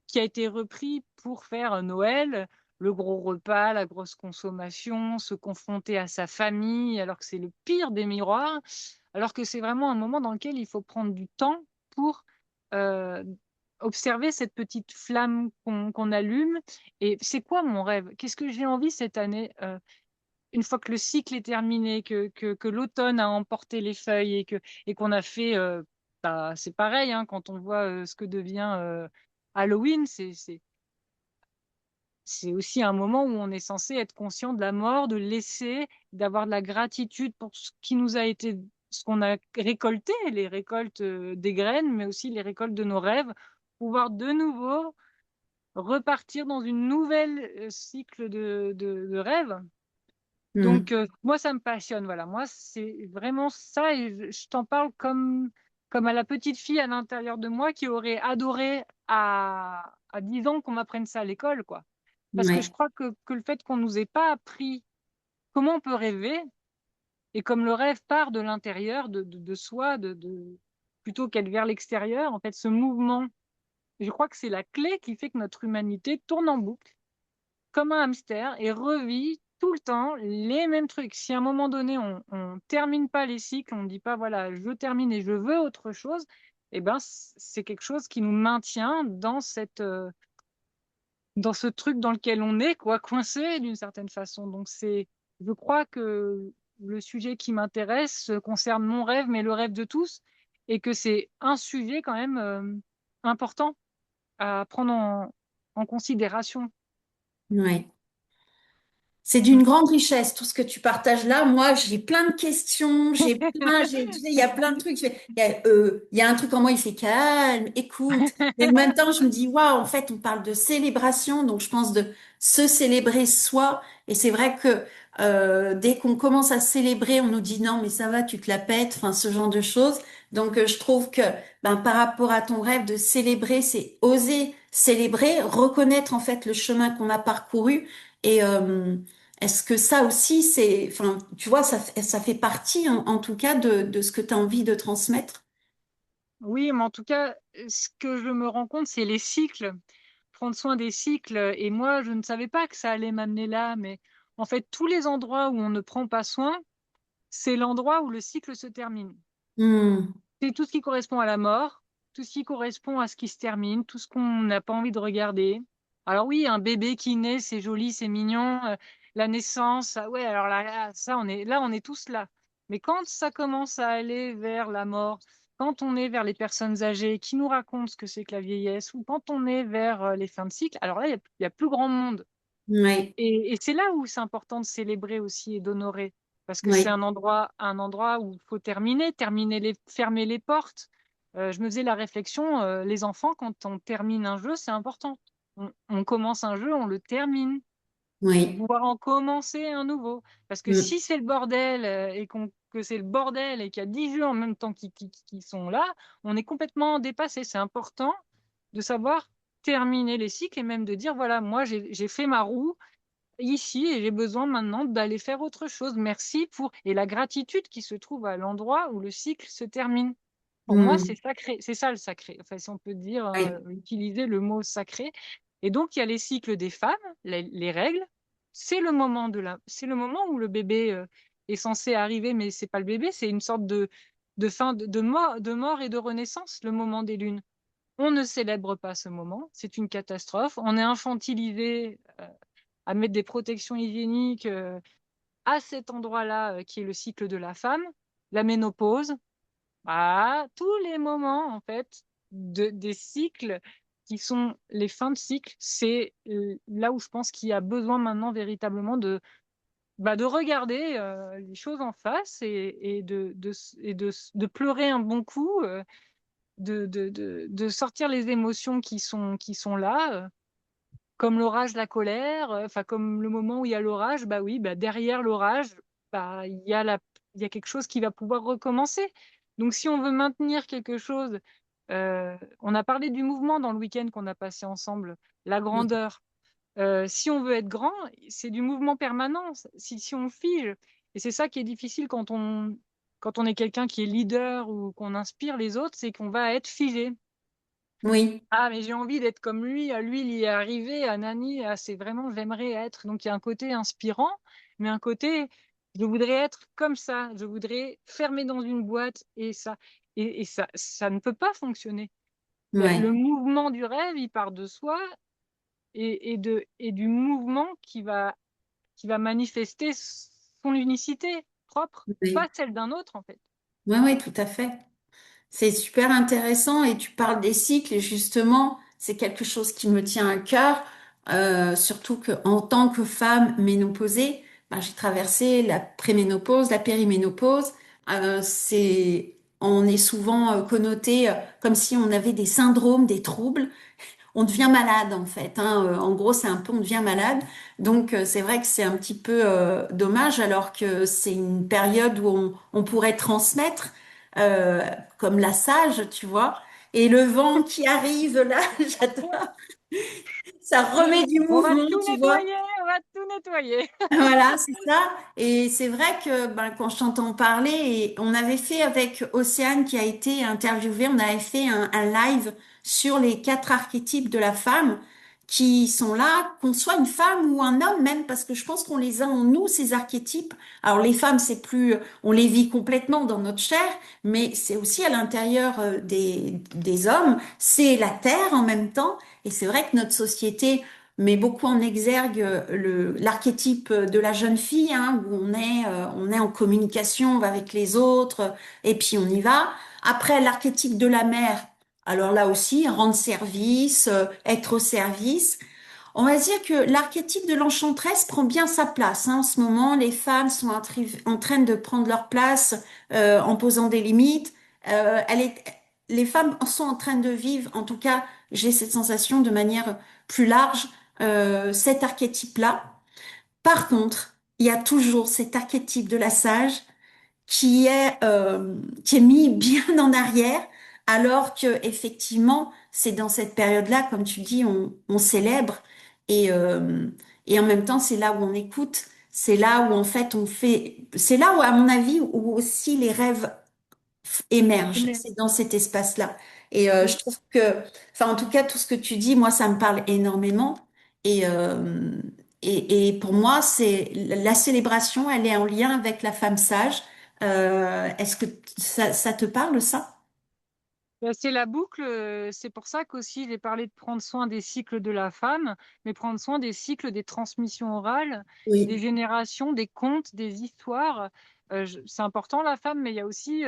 qui a été repris pour faire Noël, le gros repas, la grosse consommation, se confronter à sa famille, alors que c'est le pire des miroirs, alors que c'est vraiment un moment dans lequel il faut prendre du temps pour euh, observer cette petite flamme qu'on allume. Et c'est quoi mon rêve? Qu'est-ce que j'ai envie cette année? Une fois que le cycle est terminé, que l'automne a emporté les feuilles et qu'on a fait, bah, c'est pareil, hein, quand on voit ce que devient Halloween, c'est aussi un moment où on est censé être conscient de la mort, de laisser, d'avoir de la gratitude pour ce qui nous a été, ce qu'on a récolté, les récoltes des graines, mais aussi les récoltes de nos rêves, pouvoir de nouveau repartir dans une nouvelle cycle de rêves. Donc, Hmm. moi, ça me passionne. Voilà, moi, c'est vraiment ça. Et je t'en parle comme à la petite fille à l'intérieur de moi qui aurait adoré à 10 ans qu'on m'apprenne ça à l'école, quoi. Parce que je Ouais, crois que le fait qu'on nous ait pas appris comment on peut rêver, et comme le rêve part de l'intérieur, de soi, plutôt qu'être vers l'extérieur, en fait, ce mouvement, je crois que c'est la clé qui fait que notre humanité tourne en boucle comme un hamster et revit tout le temps les mêmes trucs. Si à un moment donné, on termine pas les cycles, on ne dit pas, voilà, je termine et je veux autre chose, eh ben, c'est quelque chose qui nous maintient dans ce truc dans lequel on est, quoi, coincé d'une certaine façon. Donc, je crois que le sujet qui m'intéresse concerne mon rêve, mais le rêve de tous, et que c'est un sujet quand même important à prendre en considération. ouais. C'est d'une Mm. grande richesse, tout ce que tu partages là. Moi, j'ai plein de questions, tu sais, il y a plein de trucs. Il y a un truc en moi, il fait calme, écoute. Et en même temps, je me dis, waouh, en fait, on parle de célébration, donc je pense de se célébrer soi. Et c'est vrai que dès qu'on commence à célébrer, on nous dit non, mais ça va, tu te la pètes, enfin, ce genre de choses. Donc, je trouve que ben, par rapport à ton rêve de célébrer, c'est oser célébrer, reconnaître en fait le chemin qu'on a parcouru. Et, est-ce que ça aussi, enfin, tu vois, ça fait partie, en tout cas, de ce que tu as envie de transmettre? Oui, mais en tout cas, ce que je me rends compte, c'est les cycles, prendre soin des cycles. Et moi, je ne savais pas que ça allait m'amener là, mais en fait, tous les endroits où on ne prend pas soin, c'est l'endroit où le cycle se termine. Hmm. C'est tout ce qui correspond à la mort, tout ce qui correspond à ce qui se termine, tout ce qu'on n'a pas envie de regarder. Alors oui, un bébé qui naît, c'est joli, c'est mignon. La naissance, ah ouais, alors là, ça, on est tous là. Mais quand ça commence à aller vers la mort, quand on est vers les personnes âgées qui nous racontent ce que c'est que la vieillesse, ou quand on est vers les fins de cycle, alors là, il y a plus grand monde. Oui, Et c'est là où c'est important de célébrer aussi et d'honorer, parce que c'est oui, un endroit où il faut fermer les portes. Je me faisais la réflexion, les enfants, quand on termine un jeu, c'est important. On commence un jeu, on le termine pour oui. pouvoir en commencer un nouveau. Parce que Hmm. si c'est le bordel que c'est le bordel et qu'il y a 10 jeux en même temps qui sont là, on est complètement dépassé. C'est important de savoir terminer les cycles et même de dire, voilà, moi j'ai fait ma roue ici et j'ai besoin maintenant d'aller faire autre chose. Merci pour... Et la gratitude qui se trouve à l'endroit où le cycle se termine. Pour moi, c'est Hmm. sacré. C'est ça le sacré. Enfin, si on peut dire, Oui, utiliser le mot sacré. Et donc, il y a les cycles des femmes, les règles. C'est le moment où le bébé est censé arriver, mais c'est pas le bébé, c'est une sorte de fin de mort et de renaissance, le moment des lunes. On ne célèbre pas ce moment, c'est une catastrophe. On est infantilisé à mettre des protections hygiéniques à cet endroit-là qui est le cycle de la femme, la ménopause, à tous les moments en fait des cycles qui sont les fins de cycle, c'est là où je pense qu'il y a besoin maintenant véritablement de regarder les choses en face et de pleurer un bon coup, de sortir les émotions qui sont là. Comme l'orage, la colère, enfin comme le moment où il y a l'orage, bah oui, bah derrière l'orage, bah il y a quelque chose qui va pouvoir recommencer. Donc si on veut maintenir quelque chose, on a parlé du mouvement dans le week-end qu'on a passé ensemble, la grandeur. Si on veut être grand, c'est du mouvement permanent. Si on fige, et c'est ça qui est difficile quand on est quelqu'un qui est leader ou qu'on inspire les autres, c'est qu'on va être figé. oui, Ah, mais j'ai envie d'être comme lui. À lui, il y est arrivé. À Nani, ah, c'est vraiment, j'aimerais être. Donc, il y a un côté inspirant, mais un côté, je voudrais être comme ça. Je voudrais fermer dans une boîte et ça. Et ça ne peut pas fonctionner. Le oui, mouvement du rêve, il part de soi et du mouvement qui va manifester son unicité propre, pas oui, celle d'un autre, en fait. oui, oui, tout à fait. C'est super intéressant et tu parles des cycles et justement, c'est quelque chose qui me tient à cœur, surtout que en tant que femme ménopausée, ben, j'ai traversé la préménopause, la périménopause. On est souvent connoté comme si on avait des syndromes, des troubles. On devient malade en fait, hein. En gros, c'est un peu on devient malade. Donc c'est vrai que c'est un petit peu dommage alors que c'est une période où on pourrait transmettre euh, comme la sage, tu vois. Et le vent qui arrive là, j'adore. Ça remet du On va mouvement, tout tu vois. nettoyer, on va tout nettoyer. Voilà, c'est ça. Et c'est vrai que ben, quand je t'entends parler, et on avait fait avec Océane qui a été interviewée, on avait fait un live sur les 4 archétypes de la femme qui sont là, qu'on soit une femme ou un homme même, parce que je pense qu'on les a en nous, ces archétypes. Alors les femmes, c'est plus, on les vit complètement dans notre chair, mais c'est aussi à l'intérieur des hommes. C'est la terre en même temps. Et c'est vrai que notre société met beaucoup en exergue l'archétype de la jeune fille, hein, où on est en communication avec les autres, et puis on y va. Après, l'archétype de la mère, alors là aussi, rendre service, être au service. On va dire que l'archétype de l'enchanteresse prend bien sa place, hein. En ce moment, les femmes sont en train de prendre leur place en posant des limites. Elle est, les femmes sont en train de vivre, en tout cas, j'ai cette sensation de manière plus large, cet archétype-là. Par contre, il y a toujours cet archétype de la sage qui est mis bien en arrière, alors que effectivement, c'est dans cette période-là, comme tu dis, on célèbre et, euh, et en même temps, c'est là où on écoute, c'est là où en fait on fait, c'est là où, à mon avis, où aussi les rêves émergent. Mais, C'est dans cet espace-là. Et je oui, trouve que, enfin, en tout cas, tout ce que tu dis, moi, ça me parle énormément. Et, et pour moi, c'est la célébration, elle est en lien avec la femme sage. Est-ce que ça te parle, ça? C'est la boucle, c'est pour ça qu'aussi j'ai parlé de prendre soin des cycles de la femme, mais prendre soin des cycles des transmissions orales, des Oui, générations, des contes, des histoires. C'est important la femme, mais il y a aussi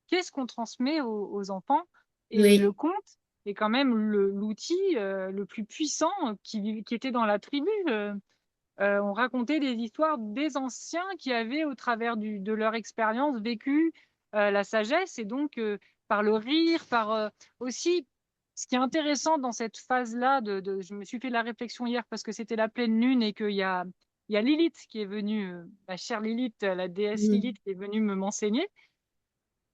qu'est-ce qu'on transmet aux enfants? Et le oui. conte est quand même l'outil le plus puissant qui était dans la tribu. On racontait des histoires des anciens qui avaient, au travers de leur expérience, vécu la sagesse, et donc par le rire, par aussi, ce qui est intéressant dans cette phase-là, je me suis fait la réflexion hier parce que c'était la pleine lune et qu'il y a Lilith qui est venue, ma chère Lilith, la déesse Mm. Lilith qui est venue m'enseigner.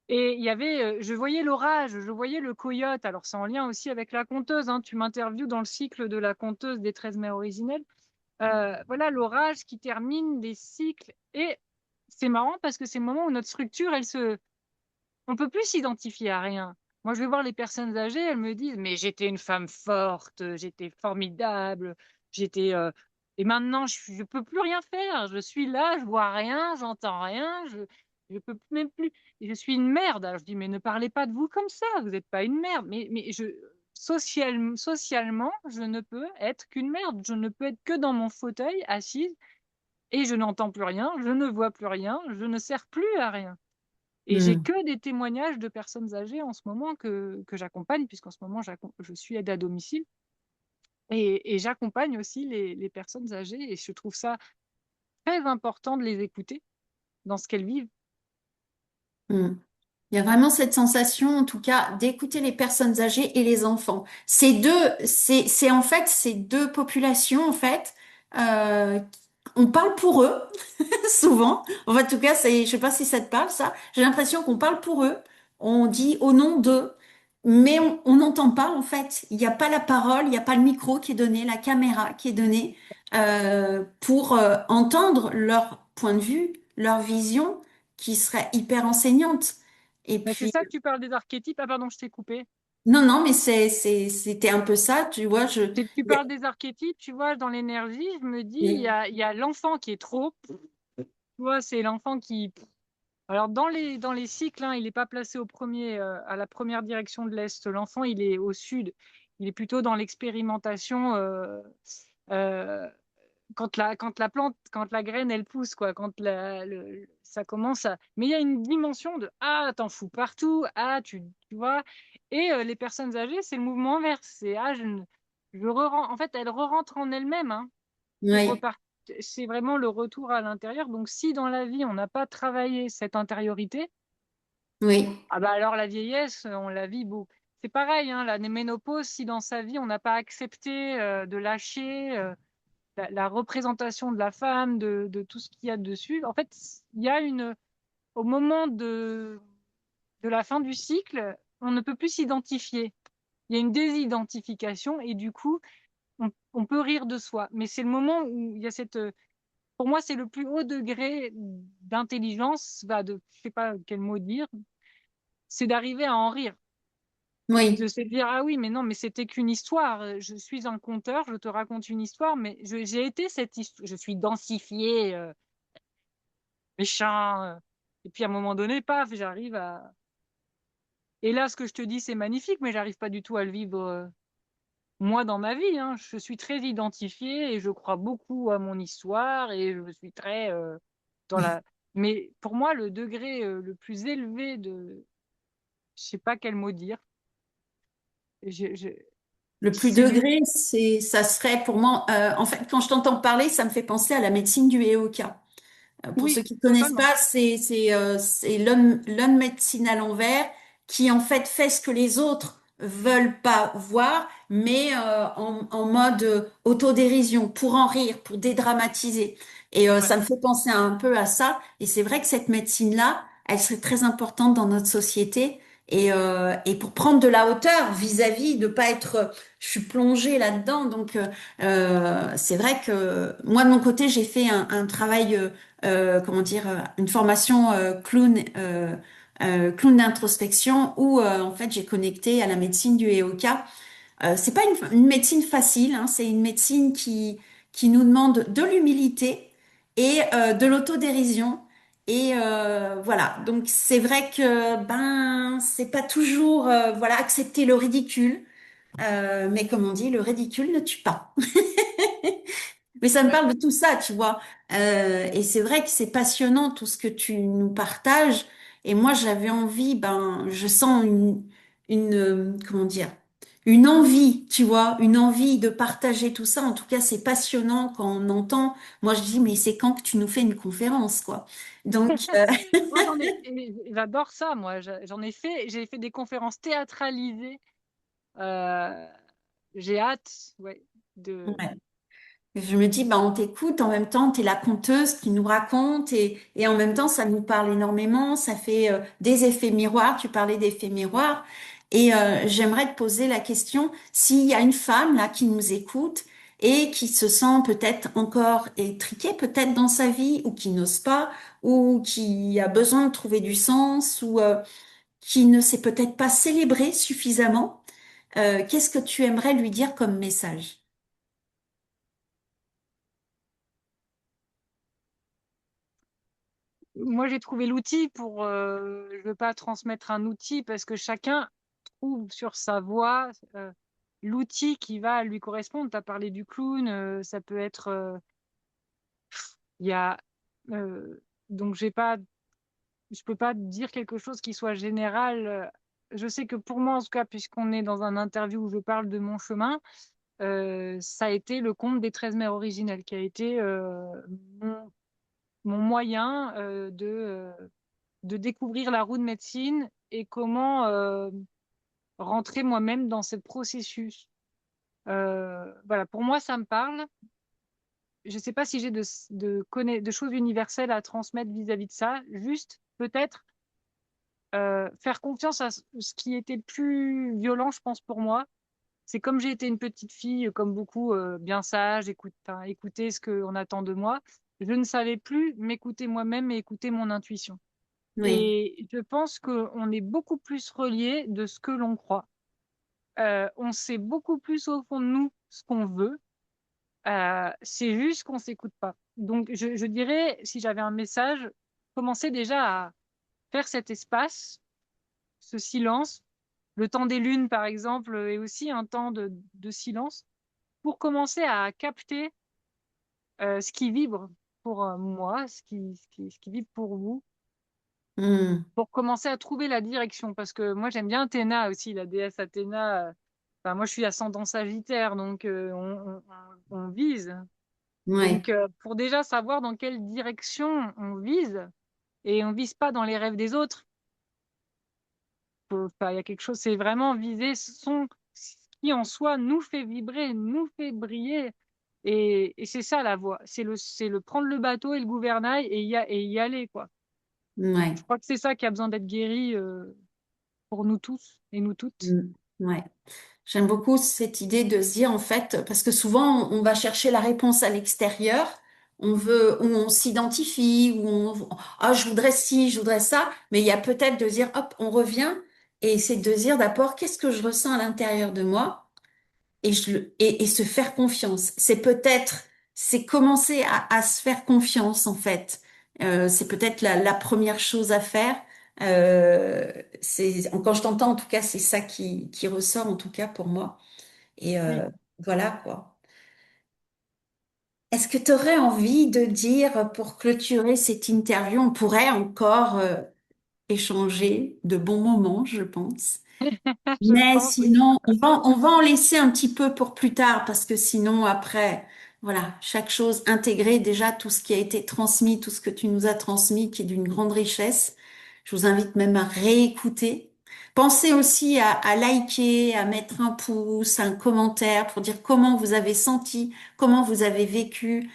Et il y avait, je voyais l'orage, je voyais le coyote. Alors c'est en lien aussi avec la conteuse, hein. Tu m'interviews dans le cycle de la conteuse des 13 mères originelles. Voilà l'orage qui termine des cycles. Et c'est marrant parce que c'est le moment où notre structure, on peut plus s'identifier à rien. Moi, je vais voir les personnes âgées, elles me disent, mais j'étais une femme forte, j'étais formidable, j'étais, et maintenant, je peux plus rien faire. Je suis là, je vois rien, j'entends rien, je peux même plus. Et je suis une merde. Alors je dis, mais ne parlez pas de vous comme ça. Vous n'êtes pas une merde. Socialement, je ne peux être qu'une merde. Je ne peux être que dans mon fauteuil, assise, et je n'entends plus rien, je ne vois plus rien, je ne sers plus à rien. Et j'ai Mm. que des témoignages de personnes âgées en ce moment que j'accompagne, puisqu'en ce moment, je suis aide à domicile. Et j'accompagne aussi les personnes âgées. Et je trouve ça très important de les écouter dans ce qu'elles vivent. Mm. Il y a vraiment cette sensation, en tout cas, d'écouter les personnes âgées et les enfants. C'est en fait ces deux populations, en fait, euh, on parle pour eux. Souvent. Enfin, en tout cas, je sais pas si ça te parle, ça. J'ai l'impression qu'on parle pour eux. On dit au nom d'eux, mais on n'entend pas, en fait. Il n'y a pas la parole, il n'y a pas le micro qui est donné, la caméra qui est donnée pour entendre leur point de vue, leur vision, qui serait hyper enseignante. Et Mais c'est puis, ça que tu parles des archétypes. Ah, pardon, je t'ai coupé. non, non, mais c'était un peu ça, tu vois. Tu Il y a- parles des archétypes, tu vois, dans l'énergie, je me dis, Oui, il y a l'enfant qui est trop. Tu vois, c'est l'enfant qui. Alors, dans les cycles, hein, il n'est pas placé à la première direction de l'Est. L'enfant, il est au sud. Il est plutôt dans l'expérimentation. Euh, quand la graine, elle pousse, quoi, ça commence à. Mais il y a une dimension de ah, t'en fous partout, ah, tu vois. Et les personnes âgées, c'est le mouvement inverse. C'est ah, en fait, elles re-rentrent en elles-mêmes, hein, pour oui, repartir. C'est vraiment le retour à l'intérieur. Donc, si dans la vie, on n'a pas travaillé cette intériorité, oui, ah bah alors la vieillesse, on la vit beau. C'est pareil, hein, la ménopause, si dans sa vie, on n'a pas accepté de lâcher. La représentation de la femme, de tout ce qu'il y a dessus. En fait, il y a au moment de la fin du cycle, on ne peut plus s'identifier. Il y a une désidentification et du coup, on peut rire de soi. Mais c'est le moment où il y a pour moi, c'est le plus haut degré d'intelligence, je sais pas quel mot dire, c'est d'arriver à en rire. De oui, se dire, ah oui, mais non, mais c'était qu'une histoire. Je suis un conteur, je te raconte une histoire, mais j'ai été cette histoire. Je suis densifié, méchant. Et puis à un moment donné, paf, j'arrive à. Et là, ce que je te dis, c'est magnifique, mais j'arrive pas du tout à le vivre moi dans ma vie, hein. Je suis très identifiée et je crois beaucoup à mon histoire et je suis très dans la. Mais pour moi, le degré le plus élevé je sais pas quel mot dire. Je, je... le plus C'est du. degré, ça serait pour moi, en fait, quand je t'entends parler, ça me fait penser à la médecine du Heoka. Pour ceux Oui, qui ne connaissent totalement. pas, c'est l'homme médecine à l'envers qui en fait ce que les autres veulent pas voir, mais en mode autodérision, pour en rire, pour dédramatiser. Et Ouais. ça me fait penser un peu à ça. Et c'est vrai que cette médecine-là, elle serait très importante dans notre société. Et pour prendre de la hauteur vis-à-vis de pas être, je suis plongée là-dedans. Donc c'est vrai que moi de mon côté j'ai fait un travail comment dire, une formation clown d'introspection où en fait j'ai connecté à la médecine du Heoka. C'est pas une médecine facile, hein, c'est une médecine qui nous demande de l'humilité et de l'autodérision Et voilà, donc c'est vrai que ben c'est pas toujours voilà accepter le ridicule. Mais comme on dit, le ridicule ne tue pas. Mais ça me Ouais. parle de tout ça, tu vois. Et c'est vrai que c'est passionnant tout ce que tu nous partages. Et moi, j'avais envie, ben, je sens comment dire, une envie, tu vois, une envie de partager tout ça. En tout cas, c'est passionnant quand on entend. Moi, je dis, mais c'est quand que tu nous fais une conférence, quoi. Donc, Moi, j'adore ça, moi. J'en ai fait, j'ai fait des conférences théâtralisées. Euh, j'ai hâte, ouais, de. ouais. Je me dis, bah, on t'écoute, en même temps, tu es la conteuse qui nous raconte et en même temps, ça nous parle énormément, ça fait des effets miroirs, tu parlais d'effets miroirs. Et j'aimerais te poser la question, s'il y a une femme là qui nous écoute et qui se sent peut-être encore étriquée, peut-être dans sa vie, ou qui n'ose pas, ou qui a besoin de trouver du sens, ou qui ne s'est peut-être pas célébrée suffisamment, qu'est-ce que tu aimerais lui dire comme message? Moi, j'ai trouvé l'outil pour. Je veux pas transmettre un outil parce que chacun trouve sur sa voie l'outil qui va lui correspondre. Tu as parlé du clown, ça peut être. Il y a. euh, donc, je peux pas dire quelque chose qui soit général. Je sais que pour moi, en tout cas, puisqu'on est dans un interview où je parle de mon chemin, ça a été le conte des 13 mères originelles qui a été mon, mon moyen de découvrir la roue de médecine et comment rentrer moi-même dans ce processus. Voilà, pour moi, ça me parle. Je ne sais pas si j'ai de choses universelles à transmettre vis-à-vis de ça. Juste, peut-être, faire confiance à ce qui était le plus violent, je pense, pour moi. C'est comme j'ai été une petite fille, comme beaucoup, bien sage, écouter ce qu'on attend de moi. Je ne savais plus m'écouter moi-même et écouter mon intuition. Oui. Et je pense qu'on est beaucoup plus reliés de ce que l'on croit. On sait beaucoup plus au fond de nous ce qu'on veut. C'est juste qu'on s'écoute pas. Donc, je dirais, si j'avais un message, commencez déjà à faire cet espace, ce silence. Le temps des lunes, par exemple, est aussi un temps de silence pour commencer à capter ce qui vibre pour moi, ce qui vibre pour vous, Hmm. pour commencer à trouver la direction. Parce que moi, j'aime bien Athéna aussi, la déesse Athéna. Enfin, moi, je suis ascendant Sagittaire, donc on vise. Ouais. Donc, pour déjà savoir dans quelle direction on vise, et on vise pas dans les rêves des autres. Enfin, il y a quelque chose, c'est vraiment viser ce qui en soi nous fait vibrer, nous fait briller. Et c'est ça la voie. C'est le prendre le bateau et le gouvernail et y aller, quoi. Ouais. Je crois que c'est ça qui a besoin d'être guéri pour nous tous et nous toutes. Hmm. Ouais. J'aime beaucoup cette idée de se dire, en fait, parce que souvent, on va chercher la réponse à l'extérieur, on veut, ou on s'identifie, ou ah, je voudrais ci, je voudrais ça, mais il y a peut-être de dire, hop, on revient, et c'est de dire d'abord, qu'est-ce que je ressens à l'intérieur de moi? Et se faire confiance. C'est commencer à se faire confiance en fait. C'est peut-être la première chose à faire. Quand je t'entends, en tout cas, c'est ça qui ressort en tout cas pour moi. Et Oui. voilà quoi. Est-ce que tu aurais envie de dire pour clôturer cette interview, on pourrait encore échanger de bons moments, je pense. Je Mais pense, oui. sinon, on va en laisser un petit peu pour plus tard parce que sinon, après, voilà, chaque chose intégrée, déjà tout ce qui a été transmis, tout ce que tu nous as transmis, qui est d'une grande richesse. Je vous invite même à réécouter. Pensez aussi à liker, à mettre un pouce, un commentaire pour dire comment vous avez senti, comment vous avez vécu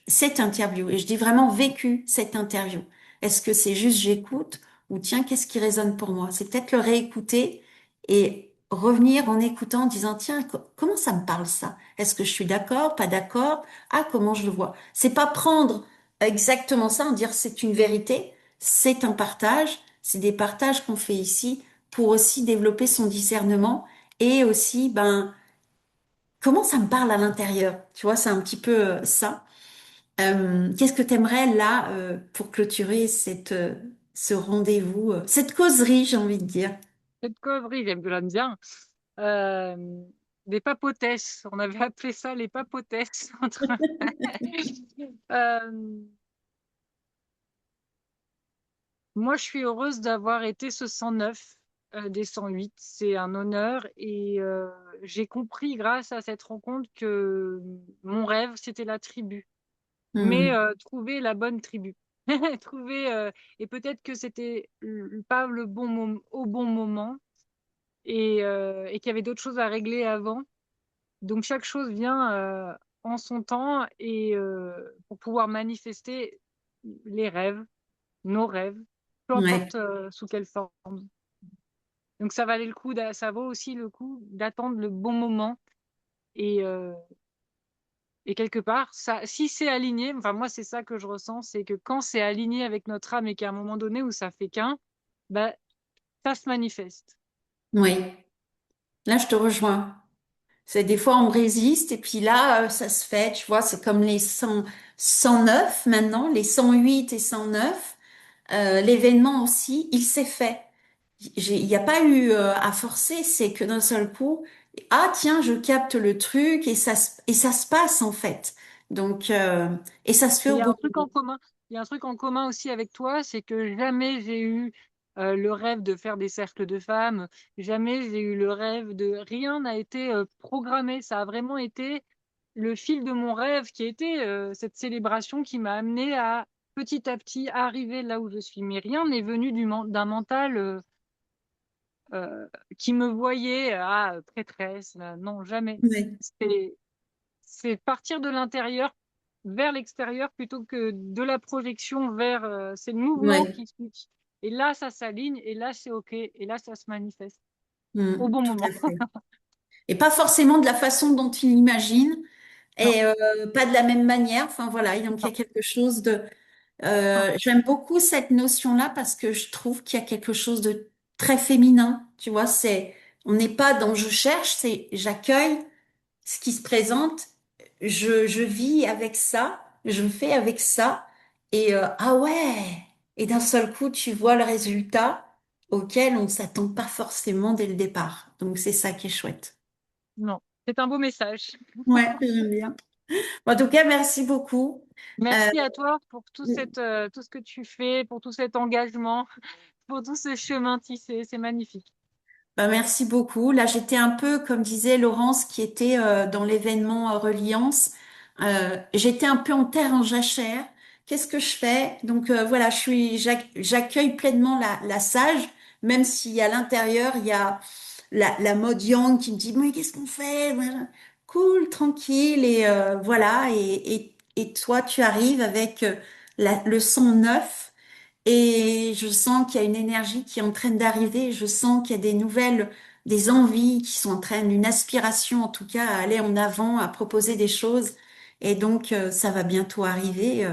cette interview. Et je dis vraiment vécu cette interview. Est-ce que c'est juste j'écoute ou tiens, qu'est-ce qui résonne pour moi? C'est peut-être le réécouter et revenir en écoutant, en disant, tiens, comment ça me parle ça? Est-ce que je suis d'accord, pas d'accord? Ah, comment je le vois? C'est pas prendre exactement ça, en dire c'est une vérité, c'est un partage, c'est des partages qu'on fait ici pour aussi développer son discernement et aussi, ben, comment ça me parle à l'intérieur? Tu vois, c'est un petit peu ça. Qu'est-ce que tu aimerais là pour clôturer ce rendez-vous, cette causerie, j'ai envie de dire? Cette connerie, j'aime bien. Euh, des papotesses. On avait appelé ça les papotesses. Euh, Moi, je suis heureuse d'avoir été ce 109 des 108. C'est un honneur et j'ai compris grâce à cette rencontre que mon rêve, c'était la tribu. Mais Hmm. trouver la bonne tribu. Trouver, et peut-être que c'était pas le bon au bon moment et qu'il y avait d'autres choses à régler avant. Donc chaque chose vient en son temps et pour pouvoir manifester les rêves, nos rêves, peu Ouais, importe sous quelle forme. Donc ça valait le coup, ça vaut aussi le coup d'attendre le bon moment et, euh, et quelque part, ça, si c'est aligné, enfin moi c'est ça que je ressens, c'est que quand c'est aligné avec notre âme et qu'à un moment donné où ça fait qu'un, bah, ça se manifeste. oui. Là, je te rejoins. C'est des fois on résiste et puis là, ça se fait. Tu vois, c'est comme les 109 maintenant, les 108 et 109. L'événement aussi, il s'est fait. Il n'y a pas eu à forcer, c'est que d'un seul coup, ah tiens, je capte le truc et ça se passe en fait. Donc, et ça se fait Et il au y a bon un truc moment. en commun. Il y a un truc en commun aussi avec toi, c'est que jamais j'ai eu le rêve de faire des cercles de femmes, jamais j'ai eu le rêve de... Rien n'a été programmé, ça a vraiment été le fil de mon rêve qui a été cette célébration qui m'a amené à petit à petit arriver là où je suis. Mais rien n'est venu d'un mental euh, qui me voyait, ah, prêtresse, là. Non, jamais. Ouais, C'est c'est partir de l'intérieur vers l'extérieur plutôt que de la projection vers. C'est le mouvement ouais, qui switch. Et là, ça s'aligne, et là, c'est OK, et là, ça se manifeste au bon tout à moment. fait. Et pas forcément de la façon dont il l'imagine Non, et pas de la même manière. Enfin voilà, donc il y a non, quelque chose de. non. J'aime beaucoup cette notion-là parce que je trouve qu'il y a quelque chose de très féminin. Tu vois, on n'est pas dans je cherche, c'est j'accueille ce qui se présente, je vis avec ça, je fais avec ça, et ah ouais, et d'un seul coup, tu vois le résultat auquel on ne s'attend pas forcément dès le départ. Donc c'est ça qui est chouette. Non. C'est un beau message. Ouais, j'aime bien. En tout cas, merci beaucoup. Euh, Merci à toi pour tout ce que tu fais, pour tout cet engagement, pour tout ce chemin tissé. C'est magnifique. Bah, merci beaucoup. Là, j'étais un peu, comme disait Laurence, qui était dans l'événement Reliance. J'étais un peu en terre en jachère. Qu'est-ce que je fais? Donc voilà, j'accueille pleinement la sage, même si à l'intérieur il y a la mode yang qui me dit mais qu'est-ce qu'on fait? Voilà. Cool, tranquille et voilà. Et toi, tu arrives avec le son neuf. Et je sens qu'il y a une énergie qui est en train d'arriver. Je sens qu'il y a des nouvelles, des envies qui sont en train, une aspiration en tout cas à aller en avant, à proposer des choses. Et donc, ça va bientôt arriver.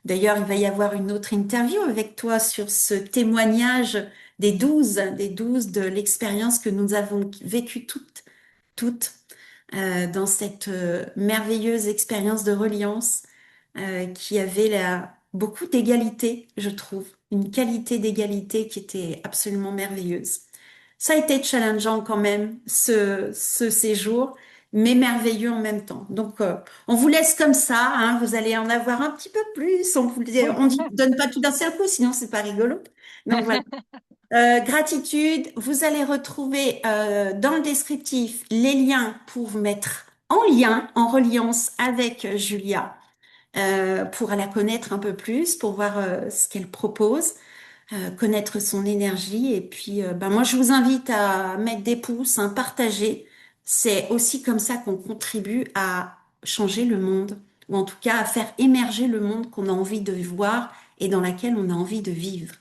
D'ailleurs, il va y avoir une autre interview avec toi sur ce témoignage des douze de l'expérience que nous avons vécue toutes, dans cette merveilleuse expérience de reliance qui avait beaucoup d'égalité, je trouve, une qualité d'égalité qui était absolument merveilleuse. Ça a été challengeant quand même, ce séjour, mais merveilleux en même temps. Donc, on vous laisse comme ça, hein, vous allez en avoir un petit peu plus. On dit, donne pas tout d'un seul coup, sinon c'est pas rigolo. Donc voilà. Gratitude, vous allez retrouver dans le descriptif les liens pour vous mettre en lien, en reliance avec Julia pour la connaître un peu plus, pour voir ce qu'elle propose, connaître son énergie. Et puis, ben moi, je vous invite à mettre des pouces, hein, partager. C'est aussi comme ça qu'on contribue à changer le monde, ou en tout cas à faire émerger le monde qu'on a envie de voir et dans laquelle on a envie de vivre.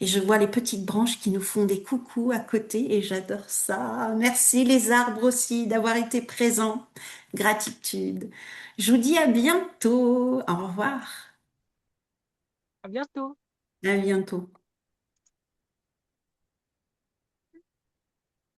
Et je vois les petites branches qui nous font des coucous à côté et j'adore ça. Merci les arbres aussi d'avoir été présents. Gratitude. Je vous dis à bientôt. Au revoir. À bientôt. À bientôt.